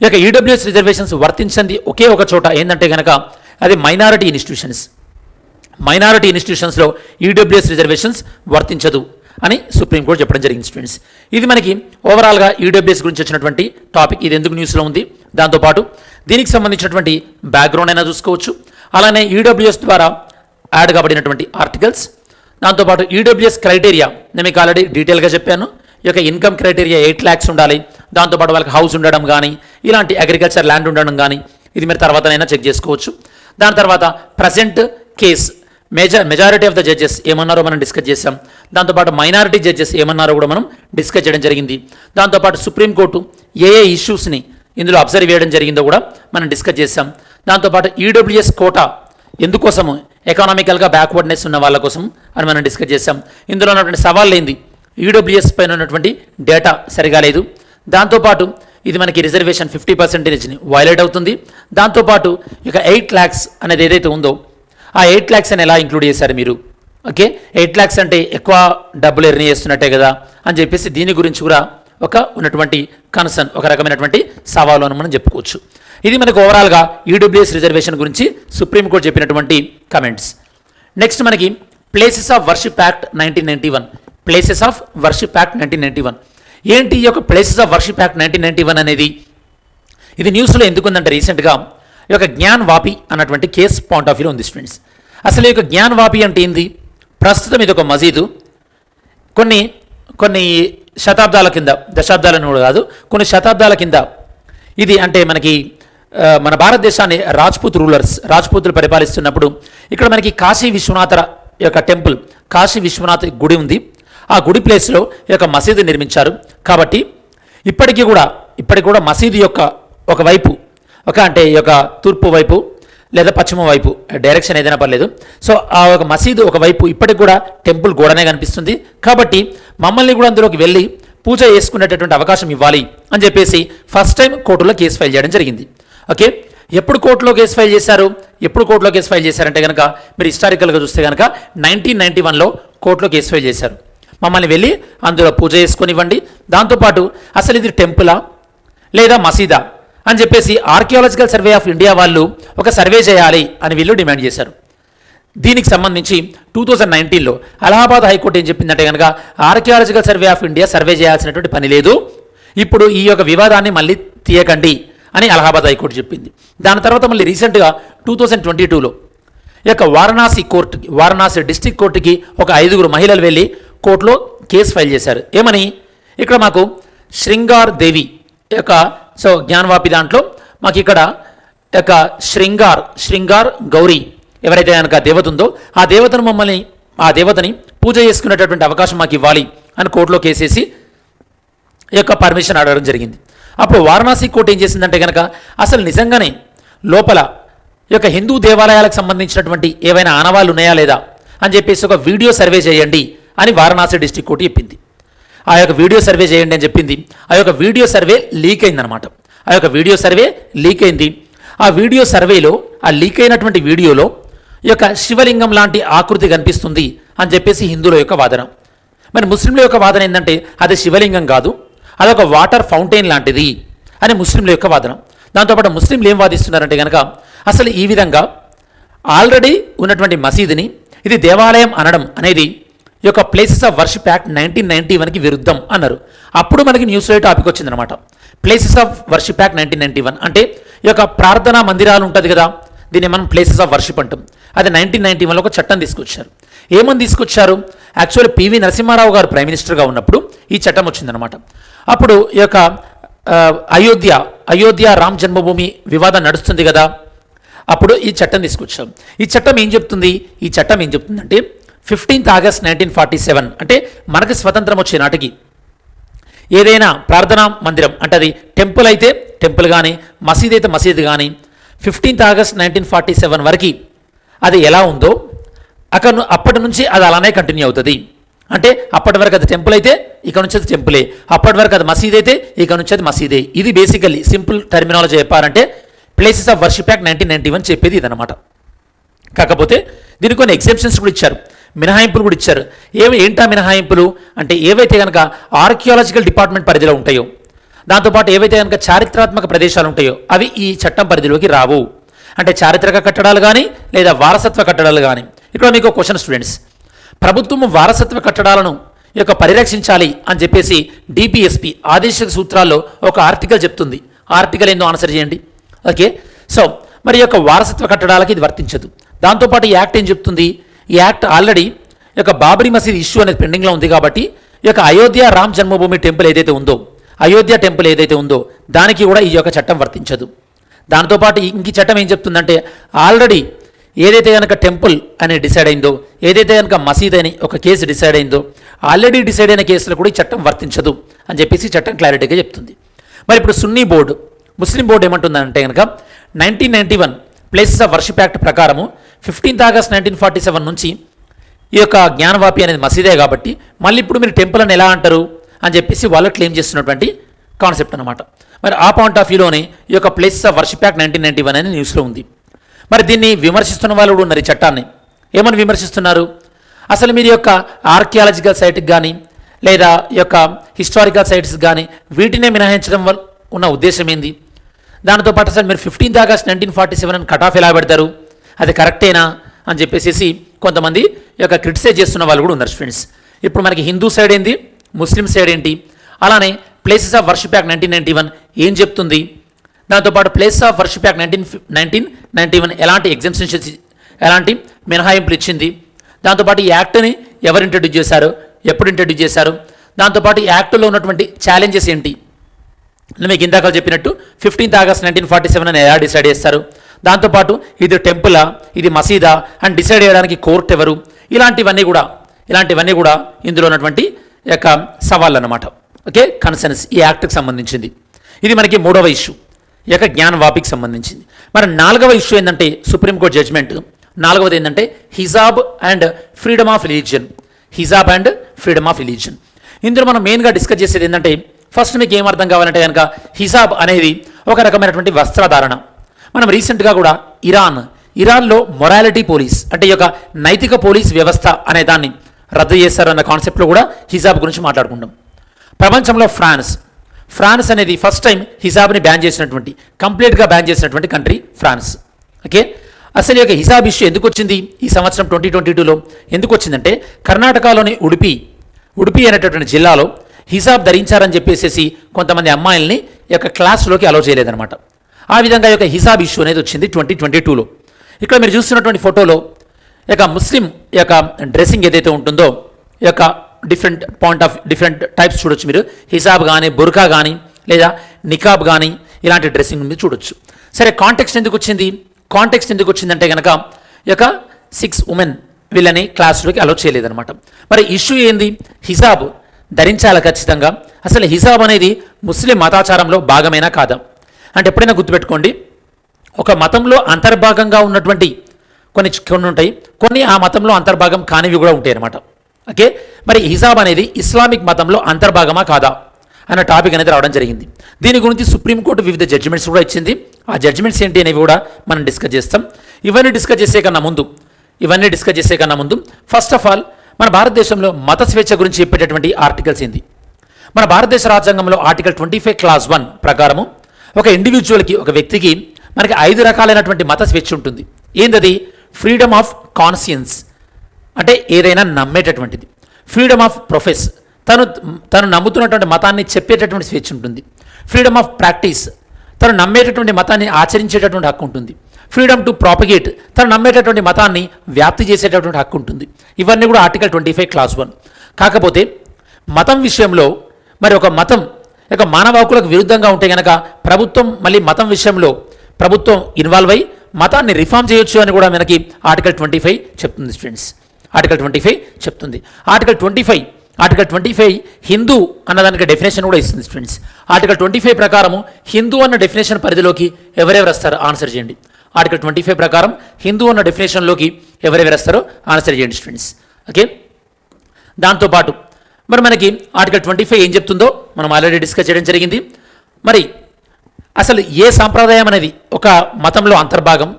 ఈ యొక్క ఈడబ్ల్యూఎస్ రిజర్వేషన్స్ వర్తించింది ఒకే ఒక చోట ఏంటంటే కనుక అది మైనారిటీ ఇన్స్టిట్యూషన్స్లో ఈడబ్ల్యూఎస్ రిజర్వేషన్స్ వర్తించదు అని సుప్రీంకోర్టు చెప్పడం జరిగింది స్టూడెంట్స్. ఇది మనకి ఓవరాల్గా ఈడబ్ల్యూఎస్ గురించి వచ్చినటువంటి టాపిక్. ఇది ఎందుకు న్యూస్లో ఉంది, దాంతోపాటు దీనికి సంబంధించినటువంటి బ్యాక్గ్రౌండ్ అయినా చూసుకోవచ్చు. అలానే ఈడబ్ల్యూఎస్ ద్వారా యాడ్ కాబడినటువంటి ఆర్టికల్స్, దాంతోపాటు ఈడబ్ల్యూఎస్ క్రైటీరియా నేను మీకు ఆల్రెడీ డీటెయిల్గా చెప్పాను. ఈ యొక్క ఇన్కమ్ క్రైటీరియా 8 lakhs ఉండాలి, దాంతోపాటు వాళ్ళకి హౌస్ ఉండడం కానీ, ఇలాంటి అగ్రికల్చర్ ల్యాండ్ ఉండడం కానీ, ఇది మీరు తర్వాతనైనా చెక్ చేసుకోవచ్చు. దాని తర్వాత present case majority of the judges ఏమన్నారో మనం డిస్కస్ చేసాం. దాంతోపాటు మైనారిటీ జడ్జెస్ ఏమన్నారో కూడా మనం డిస్కస్ చేయడం జరిగింది. దాంతోపాటు సుప్రీంకోర్టు ఏ ఇష్యూస్ని ఇందులో అబ్జర్వ్ చేయడం జరిగిందో కూడా మనం డిస్కస్ చేసాం. దాంతోపాటు ఈడబ్ల్యూఎస్ కోటా ఎందుకోసము, ఎకనామికల్గా బ్యాక్వర్డ్నెస్ ఉన్న వాళ్ళ కోసం అని మనం డిస్కస్ చేసాం. ఇందులో ఉన్నటువంటి సవాళ్ళు ఏంది? ఈడబ్ల్యూఎస్ పైన ఉన్నటువంటి డేటా సరిగా లేదు. దాంతోపాటు ఇది మనకి రిజర్వేషన్ 50%ని వైలేట్ అవుతుంది. దాంతోపాటు ఇక 8 lakhs అనేది ఏదైతే ఉందో ఆ 8 lakhs అని ఎలా ఇంక్లూడ్ చేశారు మీరు? ఓకే, 8 lakhs అంటే ఎక్కువ డబ్బులు ఎర్న్ చేస్తున్నట్టే కదా అని చెప్పేసి దీని గురించి కూడా ఉన్నటువంటి కన్సర్న్, ఒక రకమైనటువంటి సవాలు అని మనం చెప్పుకోవచ్చు. ఇది మనకు ఓవరాల్గా ఈడబ్ల్యూఎస్ రిజర్వేషన్ గురించి సుప్రీంకోర్టు చెప్పినటువంటి కమెంట్స్. నెక్స్ట్ మనకి places of worship act 1991. Places of worship act 1991 ఏంటి? ఈ యొక్క ప్లేసెస్ ఆఫ్ వర్షిప్ యాక్ట్ 1991 అనేది ఇది న్యూస్లో ఎందుకుందంటే రీసెంట్గా ఈ యొక్క జ్ఞాన్ వాపి అన్నటువంటి కేస్ పాయింట్ ఆఫ్ వ్యూలో ఉంది స్టూడెంట్స్. అసలు ఈ యొక్క జ్ఞాన్ వాపి అంటే ఏంది? ప్రస్తుతం ఇది ఒక మసీదు. కొన్ని శతాబ్దాల కింద, దశాబ్దాలను కూడా కాదు, కొన్ని శతాబ్దాల కింద ఇది అంటే మనకి మన భారతదేశాన్ని రాజ్పూతులు పరిపాలిస్తున్నప్పుడు ఇక్కడ మనకి కాశీ విశ్వనాథ యొక్క టెంపుల్, కాశీ విశ్వనాథ్ గుడి ఉంది. ఆ గుడి ప్లేస్లో ఈ యొక్క మసీదు నిర్మించారు. కాబట్టి ఇప్పటికీ కూడా మసీదు యొక్క ఒకవైపు అంటే ఈ యొక్క తూర్పు వైపు లేదా పశ్చిమ వైపు డైరెక్షన్ ఏదైనా పర్లేదు. సో ఆ ఒక మసీదు ఒకవైపు ఇప్పటికి కూడా టెంపుల్ గోడనే కనిపిస్తుంది. కాబట్టి మమ్మల్ని కూడా అందులోకి వెళ్ళి పూజ చేసుకునేటటువంటి అవకాశం ఇవ్వాలి అని చెప్పేసి ఫస్ట్ టైం కోర్టులో కేసు ఫైల్ చేయడం జరిగింది. ఓకే, ఎప్పుడు కోర్టులో కేసు ఫైల్ చేశారు? ఎప్పుడు కోర్టులో కేసు ఫైల్ చేశారంటే కనుక మీరు హిస్టారికల్గా చూస్తే కనుక 1991లో కోర్టులో కేసు ఫైల్ చేశారు. మమ్మల్ని వెళ్ళి అందులో పూజ చేసుకొనివ్వండి, దాంతోపాటు అసలు ఇది టెంపులా లేదా మసీదా అని చెప్పేసి ఆర్కియాలజికల్ సర్వే ఆఫ్ ఇండియా వాళ్ళు ఒక సర్వే చేయాలి అని వీళ్ళు డిమాండ్ చేశారు. దీనికి సంబంధించి 2019లో అలహాబాద్ హైకోర్టు ఏం చెప్పిందంటే కనుక archaeological survey of India survey చేయాల్సినటువంటి పని లేదు, ఇప్పుడు ఈ యొక్క వివాదాన్ని మళ్ళీ తీయకండి అని అలహాబాద్ హైకోర్టు చెప్పింది. దాని తర్వాత మళ్ళీ రీసెంట్గా 2022లో ఈ యొక్క వారణాసి డిస్ట్రిక్ట్ కోర్టుకి ఒక 5 మహిళలు వెళ్ళి కోర్టులో కేసు ఫైల్ చేశారు. ఏమని? ఇక్కడ మాకు శృంగార్ దేవి యొక్క జ్ఞానవాపి దాంట్లో మాకు ఇక్కడ యొక్క శృంగార్ గౌరీ ఎవరైతే కనుక దేవత ఉందో ఆ దేవతని పూజ చేసుకునేటటువంటి అవకాశం మాకు ఇవ్వాలి అని కోర్టులో కేసేసి ఈ యొక్క పర్మిషన్ అడగడం జరిగింది. అప్పుడు వారణాసి కోర్టు ఏం చేసిందంటే కనుక అసలు నిజంగానే లోపల ఈ యొక్క హిందూ దేవాలయాలకు సంబంధించినటువంటి ఏవైనా ఆనవాళ్ళు ఉన్నాయా లేదా అని చెప్పేసి ఒక వీడియో సర్వే చేయండి అని వారణాసి డిస్ట్రిక్ట్ కోర్టు చెప్పింది. ఆ యొక్క వీడియో సర్వే చేయండి అని చెప్పింది. ఆ యొక్క వీడియో సర్వే లీక్ అయిందనమాట. ఆ యొక్క వీడియో సర్వే లీక్ అయింది. ఆ వీడియో సర్వేలో ఆ లీక్ అయినటువంటి వీడియోలో ఈ యొక్క శివలింగం లాంటి ఆకృతి కనిపిస్తుంది అని చెప్పేసి హిందువుల యొక్క వాదన. మరి ముస్లింల యొక్క వాదన ఏంటంటే అది శివలింగం కాదు, అదొక వాటర్ ఫౌంటైన్ లాంటిది అని ముస్లింల యొక్క వాదన. దాంతోపాటు ముస్లింలు ఏం వాదిస్తున్నారంటే కనుక అసలు ఈ విధంగా ఆల్రెడీ ఉన్నటువంటి మసీదుని ఇది దేవాలయం అనడం అనేది ఈ యొక్క ప్లేసెస్ ఆఫ్ వర్షిప్ యాక్ట్ 1991కి విరుద్ధం అన్నారు. అప్పుడు మనకి న్యూస్లో టాపిక్ వచ్చిందనమాట. ప్లేసెస్ ఆఫ్ వర్షిప్ యాక్ట్ 1991 అంటే ఈ యొక్క ప్రార్థనా మందిరాలు ఉంటుంది కదా, దీన్ని మనం ప్లేసెస్ ఆఫ్ వర్షిప్ అంటాం. అది 1991లో ఒక చట్టం తీసుకొచ్చారు. ఏమని తీసుకొచ్చారు? యాక్చువల్లీ పివి నరసింహారావు గారు ప్రైమ్ మినిస్టర్గా ఉన్నప్పుడు ఈ చట్టం వచ్చిందనమాట. అప్పుడు ఈ యొక్క అయోధ్య రామ్ జన్మభూమి వివాదం నడుస్తుంది కదా, అప్పుడు ఈ చట్టం తీసుకొచ్చాం. ఈ చట్టం ఏం చెప్తుందంటే 15th August 1947 అంటే మనకి స్వతంత్రం వచ్చే నాటికి ఏదైనా ప్రార్థనా మందిరం అంటే అది టెంపుల్ అయితే టెంపుల్ కానీ మసీద్ అయితే మసీద్ కానీ 15th August 1947 వరకు అది ఎలా ఉందో అప్పటి నుంచి అది అలానే కంటిన్యూ అవుతుంది. అంటే అప్పటి వరకు అది టెంపుల్ అయితే ఇక నుంచి అది టెంపులే, అప్పటి వరకు అది మసీద్ అయితే ఇక నుంచి అది మసీదే. ఇది బేసికల్లీ సింపుల్ టర్మినాలజీ చెప్పారంటే ప్లేసెస్ ఆఫ్ వర్షిప్ యాక్ట్ 1991 చెప్పేది ఇదనమాట. కాకపోతే దీనికి కొన్ని ఎక్సెప్షన్స్ కూడా ఇచ్చారు, మినహాయింపులు కూడా ఇచ్చారు. ఏంటా మినహాయింపులు అంటే ఏవైతే కనుక ఆర్కియాలజికల్ డిపార్ట్మెంట్ పరిధిలో ఉంటాయో, దాంతోపాటు ఏవైతే కనుక చారిత్రాత్మక ప్రదేశాలు ఉంటాయో అవి ఈ చట్టం పరిధిలోకి రావు. అంటే చారిత్రక కట్టడాలు కానీ లేదా వారసత్వ కట్టడాలు కానీ. ఇక్కడ మీకు క్వశ్చన్ స్టూడెంట్స్, ప్రభుత్వం వారసత్వ కట్టడాలను ఈ యొక్క పరిరక్షించాలి అని చెప్పేసి డిపిఎస్పి ఆదేశిక సూత్రాల్లో ఒక ఆర్టికల్ చెప్తుంది. ఆర్టికల్ ఏందో ఆన్సర్ చేయండి. ఓకే, సో మరి యొక్క వారసత్వ కట్టడాలకి ఇది వర్తించదు. దాంతోపాటు ఈ యాక్ట్ ఏం చెప్తుంది? ఈ యాక్ట్ ఆల్రెడీ ఈ యొక్క బాబరీ మసీద్ ఇష్యూ అనేది పెండింగ్లో ఉంది కాబట్టి ఈ యొక్క అయోధ్య రామ్ జన్మభూమి టెంపుల్ ఏదైతే ఉందో దానికి కూడా ఈ యొక్క చట్టం వర్తించదు. దాంతోపాటు ఇంక చట్టం ఏం చెప్తుందంటే ఆల్రెడీ ఏదైతే కనుక టెంపుల్ అని డిసైడ్ అయిందో, ఏదైతే కనుక మసీద్ అని ఒక కేసు డిసైడ్ అయిందో, ఆల్రెడీ డిసైడ్ అయిన కేసులో కూడా ఈ చట్టం వర్తించదు అని చెప్పేసి చట్టం క్లారిటీగా చెప్తుంది. మరి ఇప్పుడు సున్నీ బోర్డు, ముస్లిం బోర్డు ఏమంటుందంటే కనుక 1991 ప్లేసెస్ ఆఫ్ వర్షిప్ యాక్ట్ ప్రకారము 15th August 1947 నుంచి ఈ యొక్క జ్ఞానవాపి అనేది మసీదే కాబట్టి మళ్ళీ ఇప్పుడు మీరు టెంపుల్ అని ఎలా అంటారు అని చెప్పేసి వాళ్ళు క్లెయిమ్ చేస్తున్నటువంటి కాన్సెప్ట్ అనమాట. మరి ఆ పాయింట్ ఆఫ్ వ్యూలోనే ఈ యొక్క ప్లేసెస్ ఆఫ్ వర్షిప్ యాక్ట్ 1991 అని న్యూస్లో ఉంది. మరి దీన్ని విమర్శిస్తున్న వాళ్ళు కూడా ఉన్నారు. ఈ చట్టాన్ని ఏమని విమర్శిస్తున్నారు? అసలు మీరు యొక్క ఆర్కియాలజికల్ సైట్కి కానీ లేదా ఈ యొక్క హిస్టారికల్ సైట్స్ కానీ వీటినే మినహాయించడం వల్ల ఉన్న ఉద్దేశం ఏంది? దాంతోపాటు అసలు మీరు 15th August 1947 అని కట్ ఆఫ్ ఎలా పెడతారు? అది కరెక్టేనా అని చెప్పేసి కొంతమంది ఈ యొక్క క్రిటిసైజ్ చేస్తున్న వాళ్ళు కూడా ఉన్నారు స్టూడెంట్స్. ఇప్పుడు మనకి హిందూ సైడ్ ఏంటి, ముస్లిం సైడ్ ఏంటి, అలానే ప్లేసెస్ ఆఫ్ వర్షిప్ యాక్ట్ 1991 ఏం చెప్తుంది, దాంతోపాటు ప్లేసెస్ ఆఫ్ వర్షిప్ యాక్ట్ 1991 ఎలాంటి ఎగ్జామ్షన్స్ ఎలాంటి మినహాయింపులు ఇచ్చింది, దాంతోపాటు ఈ యాక్ట్ని ఎవరు ఇంట్రడ్యూస్ చేశారు, ఎప్పుడు ఇంట్రడ్యూస్ చేశారు, దాంతోపాటు ఈ యాక్ట్లో ఉన్నటువంటి ఛాలెంజెస్ ఏంటి, మీకు ఇందాక చెప్పినట్టు 15th August 1947 అని ఎలా డిసైడ్ చేస్తారు, దాంతోపాటు ఇది టెంపులా ఇది మసీదా అని డిసైడ్ చేయడానికి కోర్టు ఎవరు, ఇలాంటివన్నీ కూడా ఇందులో ఉన్నటువంటి యొక్క సవాళ్ళు అన్నమాట. ఓకే, కన్సర్న్స్ ఈ యాక్ట్కి సంబంధించింది. ఇది మనకి 3వ ఇష్యూ, ఈ యొక్క జ్ఞానవాపికి సంబంధించింది. మరి 4వ ఇష్యూ ఏంటంటే సుప్రీంకోర్టు జడ్జ్మెంట్. 4వది ఏంటంటే hijab and freedom of religion. ఇందులో మనం మెయిన్గా డిస్కస్ చేసేది ఏంటంటే ఫస్ట్ మీకు ఏం అర్థం కావాలంటే కనుక హిజాబ్ అనేది ఒక రకమైనటువంటి వస్త్రధారణ. మనం రీసెంట్గా కూడా ఇరాన్లో మొరాలిటీ పోలీస్ అంటే ఈ యొక్క నైతిక పోలీస్ వ్యవస్థ అనే దాన్ని రద్దు చేస్తారు అన్న కాన్సెప్ట్లో కూడా హిజాబ్ గురించి మాట్లాడుకుంటాం. ప్రపంచంలో ఫ్రాన్స్ అనేది ఫస్ట్ టైం హిజాబ్ని బ్యాన్ చేసినటువంటి కంప్లీట్గా బ్యాన్ చేసినటువంటి కంట్రీ ఫ్రాన్స్. ఓకే, అసలు ఈ యొక్క హిజాబ్ ఇష్యూ ఎందుకు వచ్చింది ఈ సంవత్సరం 2022లో ఎందుకు వచ్చిందంటే కర్ణాటకలోని ఉడిపి అనేటటువంటి జిల్లాలో హిజాబ్ ధరించారని చెప్పేసి కొంతమంది అమ్మాయిల్ని ఈ యొక్క క్లాస్లోకి అలౌ చేయలేదన్నమాట. ఆ విధంగా ఈ యొక్క హిజాబ్ ఇష్యూ అనేది వచ్చింది 2022లో. ఇక్కడ మీరు చూస్తున్నటువంటి ఫోటోలో ఈ యొక్క ముస్లిం ఈ యొక్క డ్రెస్సింగ్ ఏదైతే ఉంటుందో ఈ యొక్క డిఫరెంట్ టైప్స్ చూడొచ్చు మీరు. హిజాబ్ కానీ బుర్కా కానీ లేదా నికాబ్ కానీ ఇలాంటి డ్రెస్సింగ్ మీరు చూడొచ్చు. సరే, కాంటెక్స్ట్ ఎందుకు వచ్చిందంటే కనుక ఈ యొక్క 6 ఉమెన్ వీళ్ళని క్లాస్లోకి అలౌ చేయలేదన్నమాట. మరి ఇష్యూ ఏంది? హిజాబ్ ధరించాలి ఖచ్చితంగా. అసలు హిజాబ్ అనేది ముస్లిం మతాచారంలో భాగమైనా కాదా అంటే ఎప్పుడైనా గుర్తుపెట్టుకోండి, ఒక మతంలో అంతర్భాగంగా ఉన్నటువంటి కొన్ని ఉంటాయి, కొన్ని ఆ మతంలో అంతర్భాగం కానివి కూడా ఉంటాయి అన్నమాట. ఓకే, మరి హిజాబ్ అనేది ఇస్లామిక్ మతంలో అంతర్భాగమా కాదా అన్న టాపిక్ అనేది రావడం జరిగింది. దీని గురించి సుప్రీంకోర్టు వివిధ జడ్జిమెంట్స్ కూడా ఇచ్చింది. ఆ జడ్జిమెంట్స్ ఏంటి అనేవి కూడా మనం డిస్కస్ చేస్తాం. ఇవన్నీ డిస్కస్ చేసే కన్నా ముందు ఫస్ట్ ఆఫ్ ఆల్ మన భారతదేశంలో మత స్వేచ్ఛ గురించి చెప్పేటటువంటి ఆర్టికల్స్ ఏంది? మన భారతదేశ రాజ్యాంగంలో ఆర్టికల్ 25 క్లాస్ 1 ప్రకారము ఒక ఇండివిజువల్కి, ఒక వ్యక్తికి మనకి 5 రకాలైనటువంటి మత స్వేచ్ఛ ఉంటుంది. ఏందది? ఫ్రీడమ్ ఆఫ్ కాన్షియన్స్ అంటే ఏదైనా నమ్మేటటువంటిది. ఫ్రీడమ్ ఆఫ్ ప్రొఫెస్ తను నమ్ముతున్నటువంటి మతాన్ని చెప్పేటటువంటి స్వేచ్ఛ ఉంటుంది. ఫ్రీడమ్ ఆఫ్ ప్రాక్టీస్ తను నమ్మేటటువంటి మతాన్ని ఆచరించేటటువంటి హక్కు ఉంటుంది. ఫ్రీడమ్ టు ప్రాపగేట్ తను నమ్మేటటువంటి మతాన్ని వ్యాప్తి చేసేటటువంటి హక్కు ఉంటుంది. ఇవన్నీ కూడా ఆర్టికల్ 25 క్లాస్ 1. కాకపోతే మతం విషయంలో మరి ఒక మతం యొక్క మానవ హక్కులకు విరుద్ధంగా ఉంటే కనుక మతం విషయంలో ప్రభుత్వం ఇన్వాల్వ్ అయ్యి మతాన్ని రిఫార్మ్ చేయొచ్చు అని కూడా మనకి ఆర్టికల్ 25 చెప్తుంది స్టూడెంట్స్. ఆర్టికల్ 25 చెప్తుంది. ఆర్టికల్ 25 హిందూ అన్నదానికి డెఫినేషన్ కూడా ఇస్తుంది స్టూడెంట్స్. ఆర్టికల్ 25 ప్రకారము హిందూ అన్న డెఫినేషన్ పరిధిలోకి ఎవరెవరు వస్తారో ఆన్సర్ చేయండి. ఆర్టికల్ 25 ప్రకారం హిందూ అన్న డెఫినేషన్లోకి ఎవరెవరు వస్తారో ఆన్సర్ చేయండి స్టూడెంట్స్. ఓకే, దాంతోపాటు మరి మనకి ఆర్టికల్ 25 ఏం చెప్తుందో మనం ఆల్రెడీ డిస్కస్ చేయడం జరిగింది. మరి అసలు ఏ సాంప్రదాయం అనేది ఒక మతంలో అంతర్భాగం,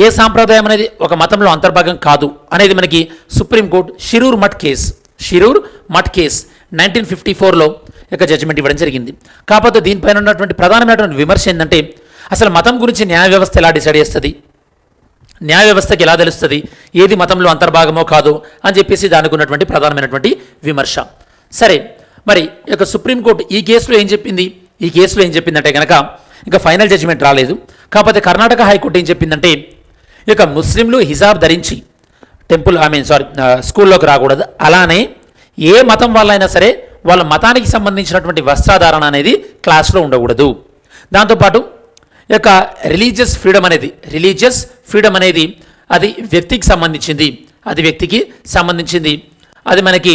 ఏ సాంప్రదాయం అనేది ఒక మతంలో అంతర్భాగం కాదు అనేది మనకి సుప్రీంకోర్టు షిరూర్ మట్ కేస్ 1954లో యొక్క జడ్జిమెంట్ ఇవ్వడం జరిగింది. కాకపోతే దీనిపైన ఉన్నటువంటి ప్రధానమైనటువంటి విమర్శ ఏంటంటే అసలు మతం గురించి న్యాయ వ్యవస్థ ఎలా డిసైడ్ చేస్తుంది, న్యాయ వ్యవస్థకి ఎలా తెలుస్తుంది ఏది మతంలో అంతర్భాగమో కాదు అని చెప్పేసి దానికి ఉన్నటువంటి ప్రధానమైనటువంటి విమర్శ. సరే, మరి యొక్క సుప్రీంకోర్టు ఈ కేసులో ఏం చెప్పిందంటే కనుక ఇంకా ఫైనల్ జడ్జిమెంట్ రాలేదు. కాకపోతే కర్ణాటక హైకోర్టు ఏం చెప్పిందంటే ఈ యొక్క ముస్లింలు హిజాబ్ ధరించి స్కూల్లోకి రాకూడదు. అలానే ఏ మతం వాళ్ళైనా సరే వాళ్ళ మతానికి సంబంధించినటువంటి వస్త్రధారణ అనేది క్లాస్లో ఉండకూడదు. దాంతోపాటు ఈ యొక్క రిలీజియస్ ఫ్రీడమ్ అనేది అది వ్యక్తికి సంబంధించింది. అది మనకి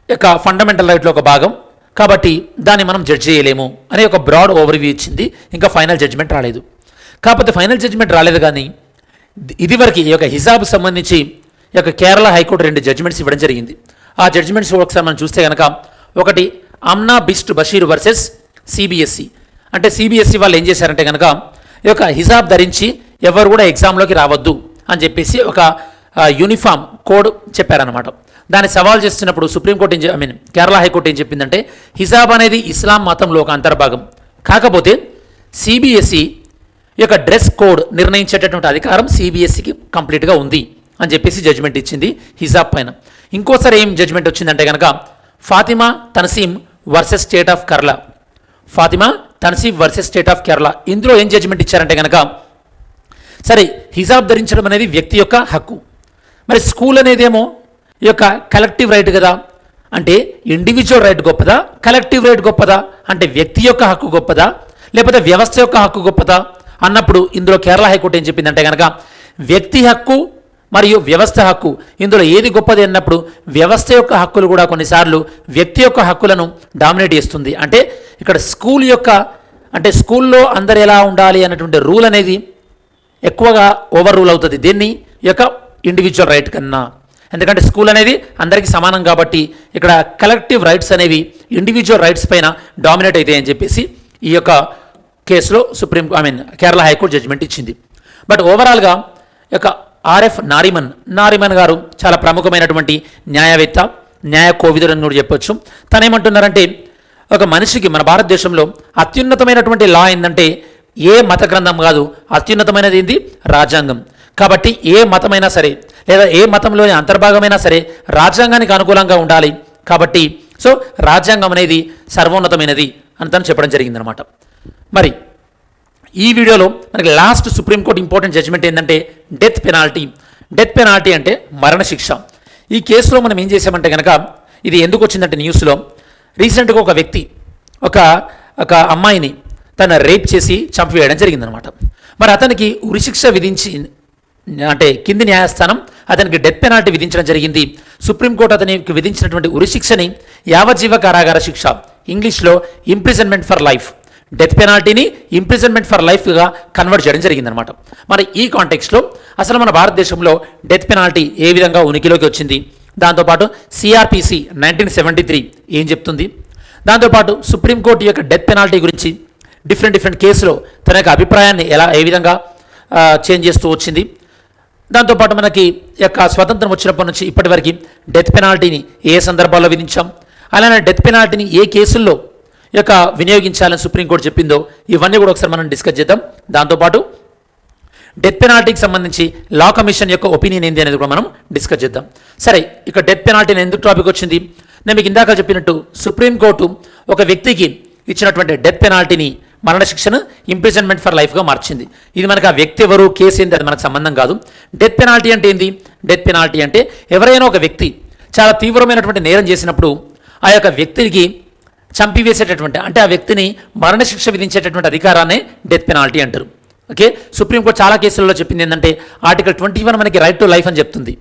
యొక్క ఫండమెంటల్ రైట్లో ఒక భాగం కాబట్టి దాన్ని మనం జడ్జ్ చేయలేము అనే ఒక బ్రాడ్ ఓవర్వ్యూ ఇచ్చింది. ఇంకా ఫైనల్ జడ్జిమెంట్ రాలేదు. కాకపోతే ఫైనల్ జడ్జిమెంట్ రాలేదు కానీ ఇదివరకు ఈ యొక్క హిజాబ్ సంబంధించి ఈ యొక్క కేరళ హైకోర్టు 2 జడ్జిమెంట్స్ ఇవ్వడం జరిగింది. ఆ జడ్జిమెంట్స్ ఒకసారి మనం చూస్తే కనుక ఒకటి అమ్నా బిస్ట్ బషీర్ వర్సెస్ సిబిఎస్ఈ. అంటే సిబిఎస్ఈ వాళ్ళు ఏం చేశారంటే కనుక ఈ యొక్క హిజాబ్ ధరించి ఎవరు కూడా ఎగ్జామ్లోకి రావద్దు అని చెప్పేసి ఒక యూనిఫామ్ కోడ్ చెప్పారనమాట. దాన్ని సవాల్ చేస్తున్నప్పుడు సుప్రీంకోర్టు కేరళ హైకోర్టు ఏం చెప్పిందంటే హిజాబ్ అనేది ఇస్లాం మతంలో ఒక అంతర్భాగం. కాకపోతే సిబిఎస్ఈ యొక్క డ్రెస్ కోడ్ నిర్ణయించేటటువంటి అధికారం సిబిఎస్ఈకి కంప్లీట్గా ఉంది అని చెప్పేసి జడ్జిమెంట్ ఇచ్చింది హిజాబ్ పైన. ఇంకోసారి ఏం జడ్జిమెంట్ వచ్చిందంటే కనుక Fatima Tanseem versus state of Kerala. ఇందులో ఏం జడ్జిమెంట్ ఇచ్చారంటే కనుక సరే హిజాబ్ ధరించడం అనేది వ్యక్తి యొక్క హక్కు, మరి స్కూల్ అనేదేమో ఈ యొక్క కలెక్టివ్ రైట్ కదా, అంటే ఇండివిజువల్ రైట్ గొప్పదా, కలెక్టివ్ రైట్ గొప్పదా, అంటే వ్యక్తి యొక్క హక్కు గొప్పదా లేకపోతే వ్యవస్థ యొక్క హక్కు గొప్పదా అన్నప్పుడు ఇందులో కేరళ హైకోర్టు ఏం చెప్పిందంటే కనుక వ్యక్తి హక్కు మరియు వ్యవస్థ హక్కు ఇందులో ఏది గొప్పది అన్నప్పుడు వ్యవస్థ యొక్క హక్కులు కూడా కొన్నిసార్లు వ్యక్తి యొక్క హక్కులను డామినేట్ చేస్తుంది. అంటే ఇక్కడ స్కూల్లో అందరు ఎలా ఉండాలి అన్నటువంటి రూల్ అనేది ఎక్కువగా ఓవర్ రూల్ అవుతుంది దీన్ని యొక్క ఇండివిజువల్ రైట్ కన్నా. ఎందుకంటే స్కూల్ అనేది అందరికీ సమానం కాబట్టి ఇక్కడ కలెక్టివ్ రైట్స్ అనేవి ఇండివిజువల్ రైట్స్ పైన డామినేట్ అవుతాయి అని చెప్పేసి ఈ యొక్క కేసులో కేరళ హైకోర్టు జడ్జిమెంట్ ఇచ్చింది. బట్ ఓవరాల్గా యొక్క ఆర్ఎఫ్ నారిమన్ గారు చాలా ప్రముఖమైనటువంటి న్యాయవేత్త, న్యాయ కోవిదుడు అని కూడా చెప్పొచ్చు. తను ఏమంటున్నారంటే ఒక మనిషికి మన భారతదేశంలో అత్యున్నతమైనటువంటి లా ఏంటంటే ఏ మత గ్రంథం కాదు, అత్యున్నతమైనది ఏంది రాజ్యాంగం. కాబట్టి ఏ మతమైనా సరే లేదా ఏ మతంలోని అంతర్భాగమైనా సరే రాజ్యాంగానికి అనుకూలంగా ఉండాలి. కాబట్టి సో రాజ్యాంగం అనేది సర్వోన్నతమైనది అని తను చెప్పడం జరిగిందనమాట. మరి ఈ వీడియోలో మనకి లాస్ట్ సుప్రీంకోర్టు ఇంపార్టెంట్ జడ్జిమెంట్ ఏంటంటే డెత్ పెనాల్టీ అంటే మరణశిక్ష. ఈ కేసులో మనం ఏం చేసామంటే కనుక ఇది ఎందుకు వచ్చిందంటే న్యూస్లో రీసెంట్గా ఒక వ్యక్తి ఒక అమ్మాయిని తను రేప్ చేసి చంపివేయడం జరిగిందనమాట. మరి అతనికి ఉరిశిక్ష విధించి అంటే కింది న్యాయస్థానం అతనికి డెత్ పెనాల్టీ విధించడం జరిగింది. సుప్రీంకోర్టు అతనికి విధించినటువంటి ఉరిశిక్షని యావజ్జీవ కారాగార శిక్ష, ఇంగ్లీష్లో ఇంప్రిజన్మెంట్ ఫర్ లైఫ్, డెత్ పెనాల్టీని ఇంప్రిజన్మెంట్ ఫర్ లైఫ్గా కన్వర్ట్ చేయడం జరిగిందనమాట. మరి ఈ కాంటెక్స్లో అసలు మన భారతదేశంలో డెత్ పెనాల్టీ ఏ విధంగా ఉనికిలోకి వచ్చింది, దాంతోపాటు సిఆర్పిసి 1973 ఏం చెప్తుంది, దాంతోపాటు సుప్రీంకోర్టు యొక్క డెత్ పెనాల్టీ గురించి డిఫరెంట్ కేసులో తన యొక్క అభిప్రాయాన్ని ఏ విధంగా చేంజ్ చేస్తూ వచ్చింది, దాంతోపాటు మనకి యొక్క స్వతంత్రం వచ్చినప్పటి నుంచి ఇప్పటి వరకు డెత్ పెనాల్టీని ఏ సందర్భాల్లో విధించాం, అలానే డెత్ పెనాల్టీని ఏ కేసుల్లో యొక్క వినియోగించాలని సుప్రీంకోర్టు చెప్పిందో ఇవన్నీ కూడా ఒకసారి మనం డిస్కస్ చేద్దాం. దాంతోపాటు డెత్ పెనాల్టీకి సంబంధించి లా కమిషన్ యొక్క ఒపీనియన్ ఏంది అనేది కూడా మనం డిస్కస్ చేద్దాం. సరే, ఇక డెత్ పెనాల్టీని ఎందుకు టాపిక్ వచ్చింది, నేను మీకు ఇందాక చెప్పినట్టు సుప్రీంకోర్టు ఒక వ్యక్తికి ఇచ్చినటువంటి డెత్ పెనాల్టీని మరణశిక్షను ఇంప్రిజన్మెంట్ ఫర్ లైఫ్గా మార్చింది. ఇది మనకు ఆ వ్యక్తి ఎవరు, కేసు ఏంది అది మనకు సంబంధం కాదు. డెత్ పెనాల్టీ అంటే ఏంది, డెత్ పెనాల్టీ అంటే ఎవరైనా ఒక వ్యక్తి చాలా తీవ్రమైనటువంటి నేరం చేసినప్పుడు ఆ యొక్క వ్యక్తికి చంపివేసేటటువంటి అంటే ఆ వ్యక్తిని మరణశిక్ష విధించేటటువంటి అధికారాన్ని డెత్ పెనాల్టీ అంటారు. ఓకే, సుప్రీంకోర్టు చాలా కేసులలో చెప్పింది ఏంటంటే ఆర్టికల్ 21 మనకి రైట్ టు లైఫ్ అని చెప్తుంది,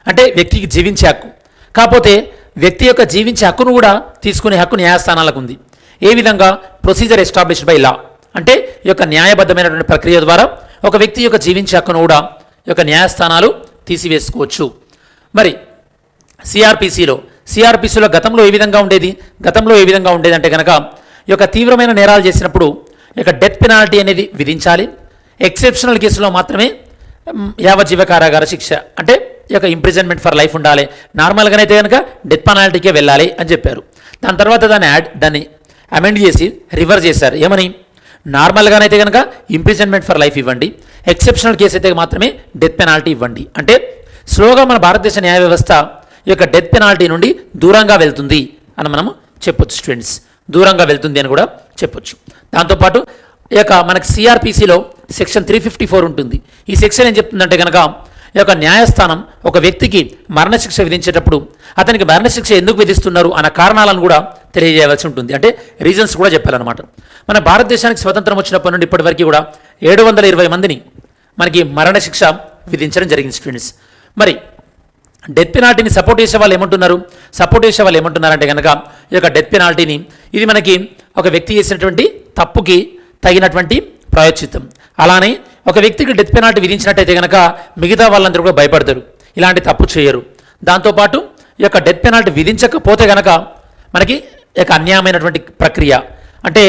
అంటే వ్యక్తికి జీవించే హక్కు. కాకపోతే వ్యక్తి యొక్క జీవించే హక్కును కూడా తీసుకునే హక్కు న్యాయస్థానాలకు ఉంది. ఏ విధంగా, ప్రొసీజర్ ఎస్టాబ్లిష్డ్ బై లా, అంటే ఈ యొక్క న్యాయబద్ధమైనటువంటి ప్రక్రియ ద్వారా ఒక వ్యక్తి యొక్క జీవించే హక్కును కూడా ఈ యొక్క న్యాయస్థానాలు తీసివేసుకోవచ్చు. మరి సిఆర్పిసిలో గతంలో ఏ విధంగా ఉండేది అంటే కనుక ఈ యొక్క తీవ్రమైన నేరాలు చేసినప్పుడు ఈ యొక్క డెత్ పెనాల్టీ అనేది విధించాలి. ఎక్సెప్షనల్ కేసులో మాత్రమే యావజ్జీవ కారాగార శిక్ష అంటే ఈ యొక్క ఇంప్రిజన్మెంట్ ఫర్ లైఫ్ ఉండాలి. నార్మల్గానైతే కనుక డెత్ పెనాల్టీకే వెళ్ళాలి అని చెప్పారు. దాని తర్వాత దాన్ని అమెండ్ చేసి రివర్స్ చేశారు. ఏమని, నార్మల్గానైతే కనుక ఇంప్రిజన్మెంట్ ఫర్ లైఫ్ ఇవ్వండి, ఎక్సెప్షనల్ కేసు అయితే మాత్రమే డెత్ పెనాల్టీ ఇవ్వండి. అంటే స్లోగా మన భారతదేశ న్యాయ వ్యవస్థ ఈ యొక్క డెత్ పెనాల్టీ నుండి దూరంగా వెళ్తుంది అని మనము చెప్పొచ్చు స్టూడెంట్స్, దూరంగా వెళ్తుంది అని కూడా చెప్పొచ్చు. దాంతోపాటు ఈ యొక్క మనకి సిఆర్పిసిలో సెక్షన్ 354 ఉంటుంది. ఈ సెక్షన్ ఏం చెప్తుందంటే కనుక ఈ యొక్క న్యాయస్థానం ఒక వ్యక్తికి మరణశిక్ష విధించేటప్పుడు అతనికి మరణశిక్ష ఎందుకు విధిస్తున్నారు అన్న కారణాలను కూడా తెలియజేయవలసి ఉంటుంది, అంటే రీజన్స్ కూడా చెప్పాలన్నమాట. మన భారతదేశానికి స్వతంత్రం వచ్చినప్పటి నుండి ఇప్పటి వరకు కూడా 720 మందిని మనకి మరణశిక్ష విధించడం జరిగింది స్టూడెంట్స్. మరి డెత్ పెనాల్టీని సపోర్ట్ చేసే వాళ్ళు ఏమంటున్నారంటే కనుక ఈ యొక్క డెత్ పెనాల్టీని ఇది మనకి ఒక వ్యక్తి చేసినటువంటి తప్పుకి తగినటువంటి ప్రాయశ్చిత్తం. అలానే ఒక వ్యక్తికి డెత్ పెనాల్టీ విధించినట్టయితే కనుక మిగతా వాళ్ళందరూ కూడా భయపడతారు, ఇలాంటి తప్పు చేయరు. దాంతోపాటు ఈ యొక్క డెత్ పెనాల్టీ విధించకపోతే కనుక మనకి యొక్క అన్యాయమైనటువంటి ప్రక్రియ, అంటే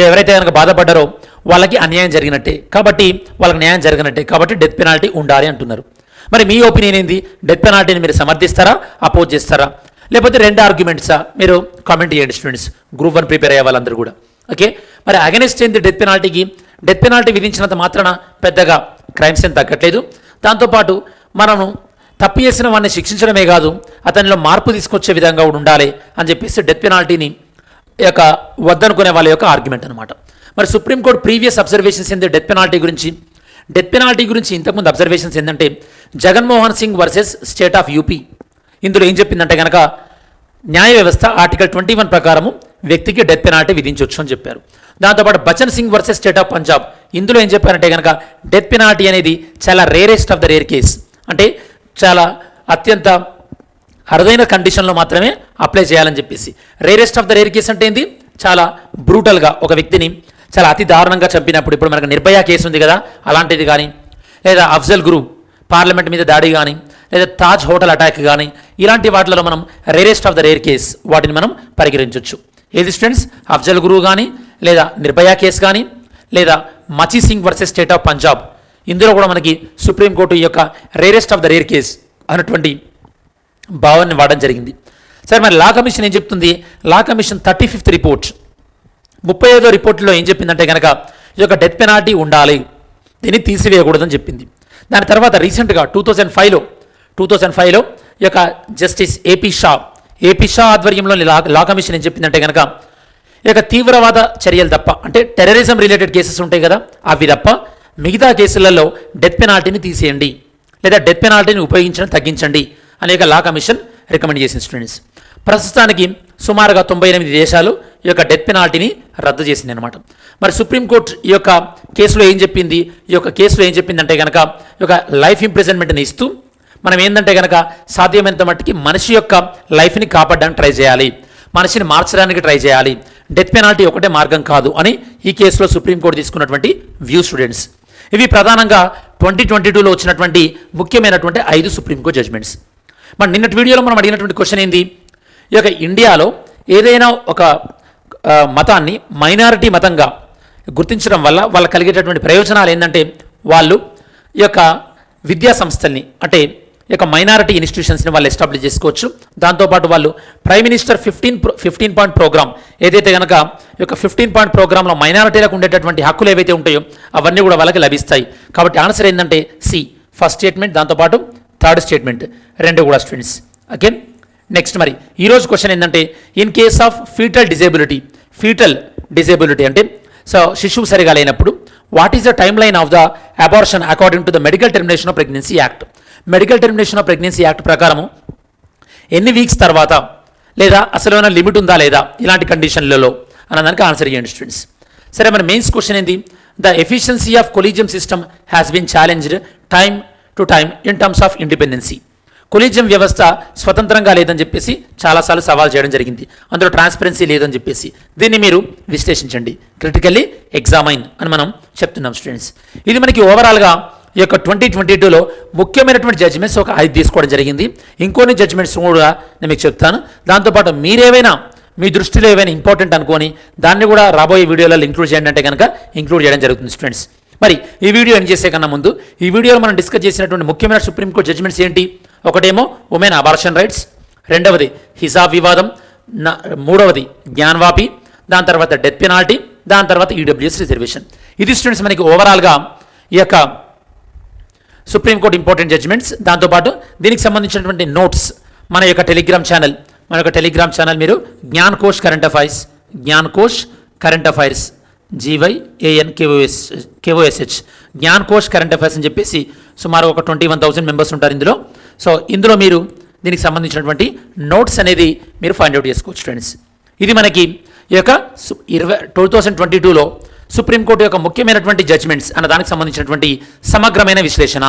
ఎవరైతే కనుక బాధపడ్డారో వాళ్ళకి అన్యాయం జరిగినట్టే, కాబట్టి వాళ్ళకి న్యాయం జరిగినట్టే, కాబట్టి డెత్ పెనాల్టీ ఉండాలి అంటున్నారు. మరి మీ ఒపీనియన్ ఏంది, డెత్ పెనాల్టీని మీరు సమర్థిస్తారా, అపోజ్ చేస్తారా, లేకపోతే రెండు ఆర్గ్యుమెంట్సా? మీరు కామెంట్ చేయండి స్టూడెంట్స్, గ్రూప్ 1 ప్రిపేర్ అయ్యే వాళ్ళందరూ కూడా. ఓకే, మరి అగెనిస్ట్ ఏంది డెత్ పెనాల్టీకి, డెత్ పెనాల్టీ విధించినంత మాత్రాన పెద్దగా క్రైమ్స్ ఏం తగ్గట్లేదు. దాంతోపాటు మనము తప్పు చేసిన వాడిని శిక్షించడమే కాదు అతనిలో మార్పు తీసుకొచ్చే విధంగా కూడా ఉండాలి అని చెప్పేసి డెత్ పెనాల్టీని యొక్క వద్దనుకునే వాళ్ళ యొక్క ఆర్గ్యుమెంట్ అనమాట. మరి సుప్రీంకోర్టు ప్రీవియస్ అబ్జర్వేషన్స్ ఏంది డెత్ పెనాల్టీ గురించి ఇంతకుముందు అబ్జర్వేషన్స్ ఏంటంటే Jaganmohan Singh versus state of UP. ఇందులో ఏం చెప్పిందంటే కనుక న్యాయ వ్యవస్థ ఆర్టికల్ 21 ప్రకారము వ్యక్తికి డెత్ పెనాల్టీ విధించవచ్చు అని చెప్పారు. దాంతోపాటు Bachan Singh versus state of Punjab, ఇందులో ఏం చెప్పారంటే కనుక డెత్ పెనాల్టీ అనేది చాలా rarest of the rare case, అంటే చాలా అత్యంత అరుదైన కండిషన్లో మాత్రమే అప్లై చేయాలని చెప్పేసి. Rarest of the rare case అంటే ఏంది, చాలా బ్రూటల్గా ఒక వ్యక్తిని చాలా అతి దారుణంగా చంపినప్పుడు, ఇప్పుడు మనకు నిర్భయ కేసు ఉంది కదా అలాంటిది కానీ, లేదా అఫ్జల్ గురు పార్లమెంట్ మీద దాడి కానీ, లేదా తాజ్ హోటల్ అటాక్ కానీ ఇలాంటి వాటిలో మనం rarest of the rare case వాటిని మనం పరిగణించవచ్చు. ఏది స్టూడెంట్స్, అఫ్జల్ గురు కానీ లేదా నిర్భయ కేసు కానీ లేదా Machhi Singh versus state of Punjab, ఇందులో కూడా మనకి సుప్రీంకోర్టు ఈ యొక్క rarest of the rare case అన్నటువంటి భావాన్ని వాడడం జరిగింది. సరే, మరి లా కమిషన్ ఏం చెప్తుంది? లా కమిషన్ 35th రిపోర్ట్ 35వ రిపోర్ట్లో ఏం చెప్పిందంటే కనుక ఈ యొక్క డెత్ పెనాల్టీ ఉండాలి, దీన్ని తీసివేయకూడదని చెప్పింది. దాని తర్వాత రీసెంట్గా 2005లో ఈ యొక్క జస్టిస్ ఏపీ షా ఆధ్వర్యంలోని లా కమిషన్ ఏం చెప్పిందంటే కనుక ఈ యొక్క తీవ్రవాద చర్యలు తప్ప, అంటే టెర్రరిజం రిలేటెడ్ కేసెస్ ఉంటాయి కదా, అవి తప్ప మిగతా కేసులలో డెత్ పెనాల్టీని తీసేయండి లేదా డెత్ పెనాల్టీని ఉపయోగించడం తగ్గించండి అనేక లా కమిషన్ రికమెండ్ చేసిన స్టూడెంట్స్. ప్రస్తుతానికి సుమారుగా 98 దేశాలు ఈ యొక్క డెత్ పెనాల్టీని రద్దు చేసింది అనమాట. మరి సుప్రీంకోర్టు ఈ యొక్క కేసులో ఏం చెప్పింది? ఈ యొక్క కేసులో ఏం చెప్పిందంటే కనుక ఈ యొక్క లైఫ్ ఇంప్రిజన్మెంట్ని ఇస్తూ మనం ఏంటంటే కనుక సాధ్యమైనంత మట్టికి మనిషి యొక్క లైఫ్ని కాపాడడానికి ట్రై చేయాలి, మనిషిని మార్చడానికి ట్రై చేయాలి, డెత్ పెనాల్టీ ఒకటే మార్గం కాదు అని ఈ కేసులో సుప్రీంకోర్టు తీసుకున్నటువంటి వ్యూ స్టూడెంట్స్. ఇవి ప్రధానంగా 2022లో వచ్చినటువంటి ముఖ్యమైనటువంటి 5 సుప్రీంకోర్టు జడ్జ్మెంట్స్. మరి నిన్నటి వీడియోలో మనం అడిగినటువంటి క్వశ్చన్ ఏంది? ఈ యొక్క ఇండియాలో ఏదైనా ఒక మతాన్ని మైనారిటీ మతంగా గుర్తించడం వల్ల వాళ్ళకి కలిగేటటువంటి ప్రయోజనాలు ఏంటంటే వాళ్ళు ఈ యొక్క విద్యా సంస్థల్ని, అంటే ఈ యొక్క మైనారిటీ ఇన్స్టిట్యూషన్స్ని వాళ్ళు ఎస్టాబ్లిష్ చేసుకోవచ్చు. దాంతోపాటు వాళ్ళు ప్రైమ్ మినిస్టర్ 15 పాయింట్ ప్రోగ్రామ్ ఏదైతే కనుక ఈ యొక్క 15 పాయింట్ ప్రోగ్రాంలో మైనారిటీలకు ఉండేటటువంటి హక్కులు ఏవైతే ఉంటాయో అవన్నీ కూడా వాళ్ళకి లభిస్తాయి. కాబట్టి ఆన్సర్ ఏంటంటే సి, ఫస్ట్ స్టేట్మెంట్, దాంతోపాటు థర్డ్ స్టేట్మెంట్, రెండు కూడా స్టూడెంట్స్. ఓకే, నెక్స్ట్ మరి ఈరోజు క్వశ్చన్ ఏంటంటే in case of fetal disability అంటే సో శిశువు సరిగా లేనప్పుడు what is the time line of the abortion according to the medical termination of pregnancy act. Medical termination of pregnancy act ప్రకారము ఎన్ని వీక్స్ తర్వాత లేదా అసలు ఏమైనా లిమిట్ ఉందా లేదా ఇలాంటి కండిషన్లలో అన్నదానికి ఆన్సర్ చేయండి స్టూడెంట్స్. సరే, మన మెయిన్స్ క్వశ్చన్ ఏంది? The efficiency of collegium system has been challenged time to time in terms of independency. Collegium వ్యవస్థ స్వతంత్రంగా లేదని చెప్పేసి చాలాసార్లు సవాల్ చేయడం జరిగింది, అందులో ట్రాన్స్పరెన్సీ లేదని చెప్పేసి. దీన్ని మీరు విశ్లేషించండి, క్రిటికల్లీ ఎగ్జామైన్ అని మనం చెప్తున్నాం స్టూడెంట్స్. ఇది మనకి ఓవరాల్గా ఈ యొక్క 2022లో ముఖ్యమైనటువంటి జడ్జిమెంట్స్ ఒక 5 తీసుకోవడం జరిగింది. ఇంకొన్ని జడ్జిమెంట్స్ కూడా నేను మీకు చెప్తాను. దాంతోపాటు మీరేవైనా మీ దృష్టిలో ఏవైనా ఇంపార్టెంట్ అనుకోని దాన్ని కూడా రాబోయే వీడియోలలో ఇంక్లూడ్ చేయండి అంటే కనుక ఇంక్లూడ్ చేయడం జరుగుతుంది స్టూడెంట్స్. మరి ఈ వీడియో ఎండ్ చేసే కన్నా ముందు ఈ వీడియోలో మనం డిస్కస్ చేసినటువంటి ముఖ్యమైన సుప్రీంకోర్టు జడ్జిమెంట్స్ ఏంటి? ఒకటేమో ఉమెన్ అబార్షన్ రైట్స్, రెండవది హిజాబ్ వివాదం, మూడవది జ్ఞాన్వాపి, దాని తర్వాత డెత్ పెనాల్టీ, దాని తర్వాత ఈడబ్ల్యూఎస్ రిజర్వేషన్. ఇది స్టూడెంట్స్ మనకి ఓవరాల్గా ఈ యొక్క సుప్రీంకోర్టు ఇంపార్టెంట్ జడ్జిమెంట్స్. దాంతోపాటు దీనికి సంబంధించినటువంటి నోట్స్ మన యొక్క టెలిగ్రామ్ ఛానల్ మీరు Gyan cosh current affairs GYANKOSH Gyan cosh current affairs అని చెప్పేసి సుమారు ఒక 21,000 మెంబర్స్ ఉంటారు ఇందులో. సో ఇందులో మీరు దీనికి సంబంధించినటువంటి నోట్స్ అనేది మీరు ఫైండ్ అవుట్ చేసుకోవచ్చు ఫ్రెండ్స్. ఇది మనకి ఈ యొక్క 2022లో సుప్రీంకోర్టు యొక్క ముఖ్యమైనటువంటి జడ్జిమెంట్స్ అన్న దానికి సంబంధించినటువంటి సమగ్రమైన విశ్లేషణ.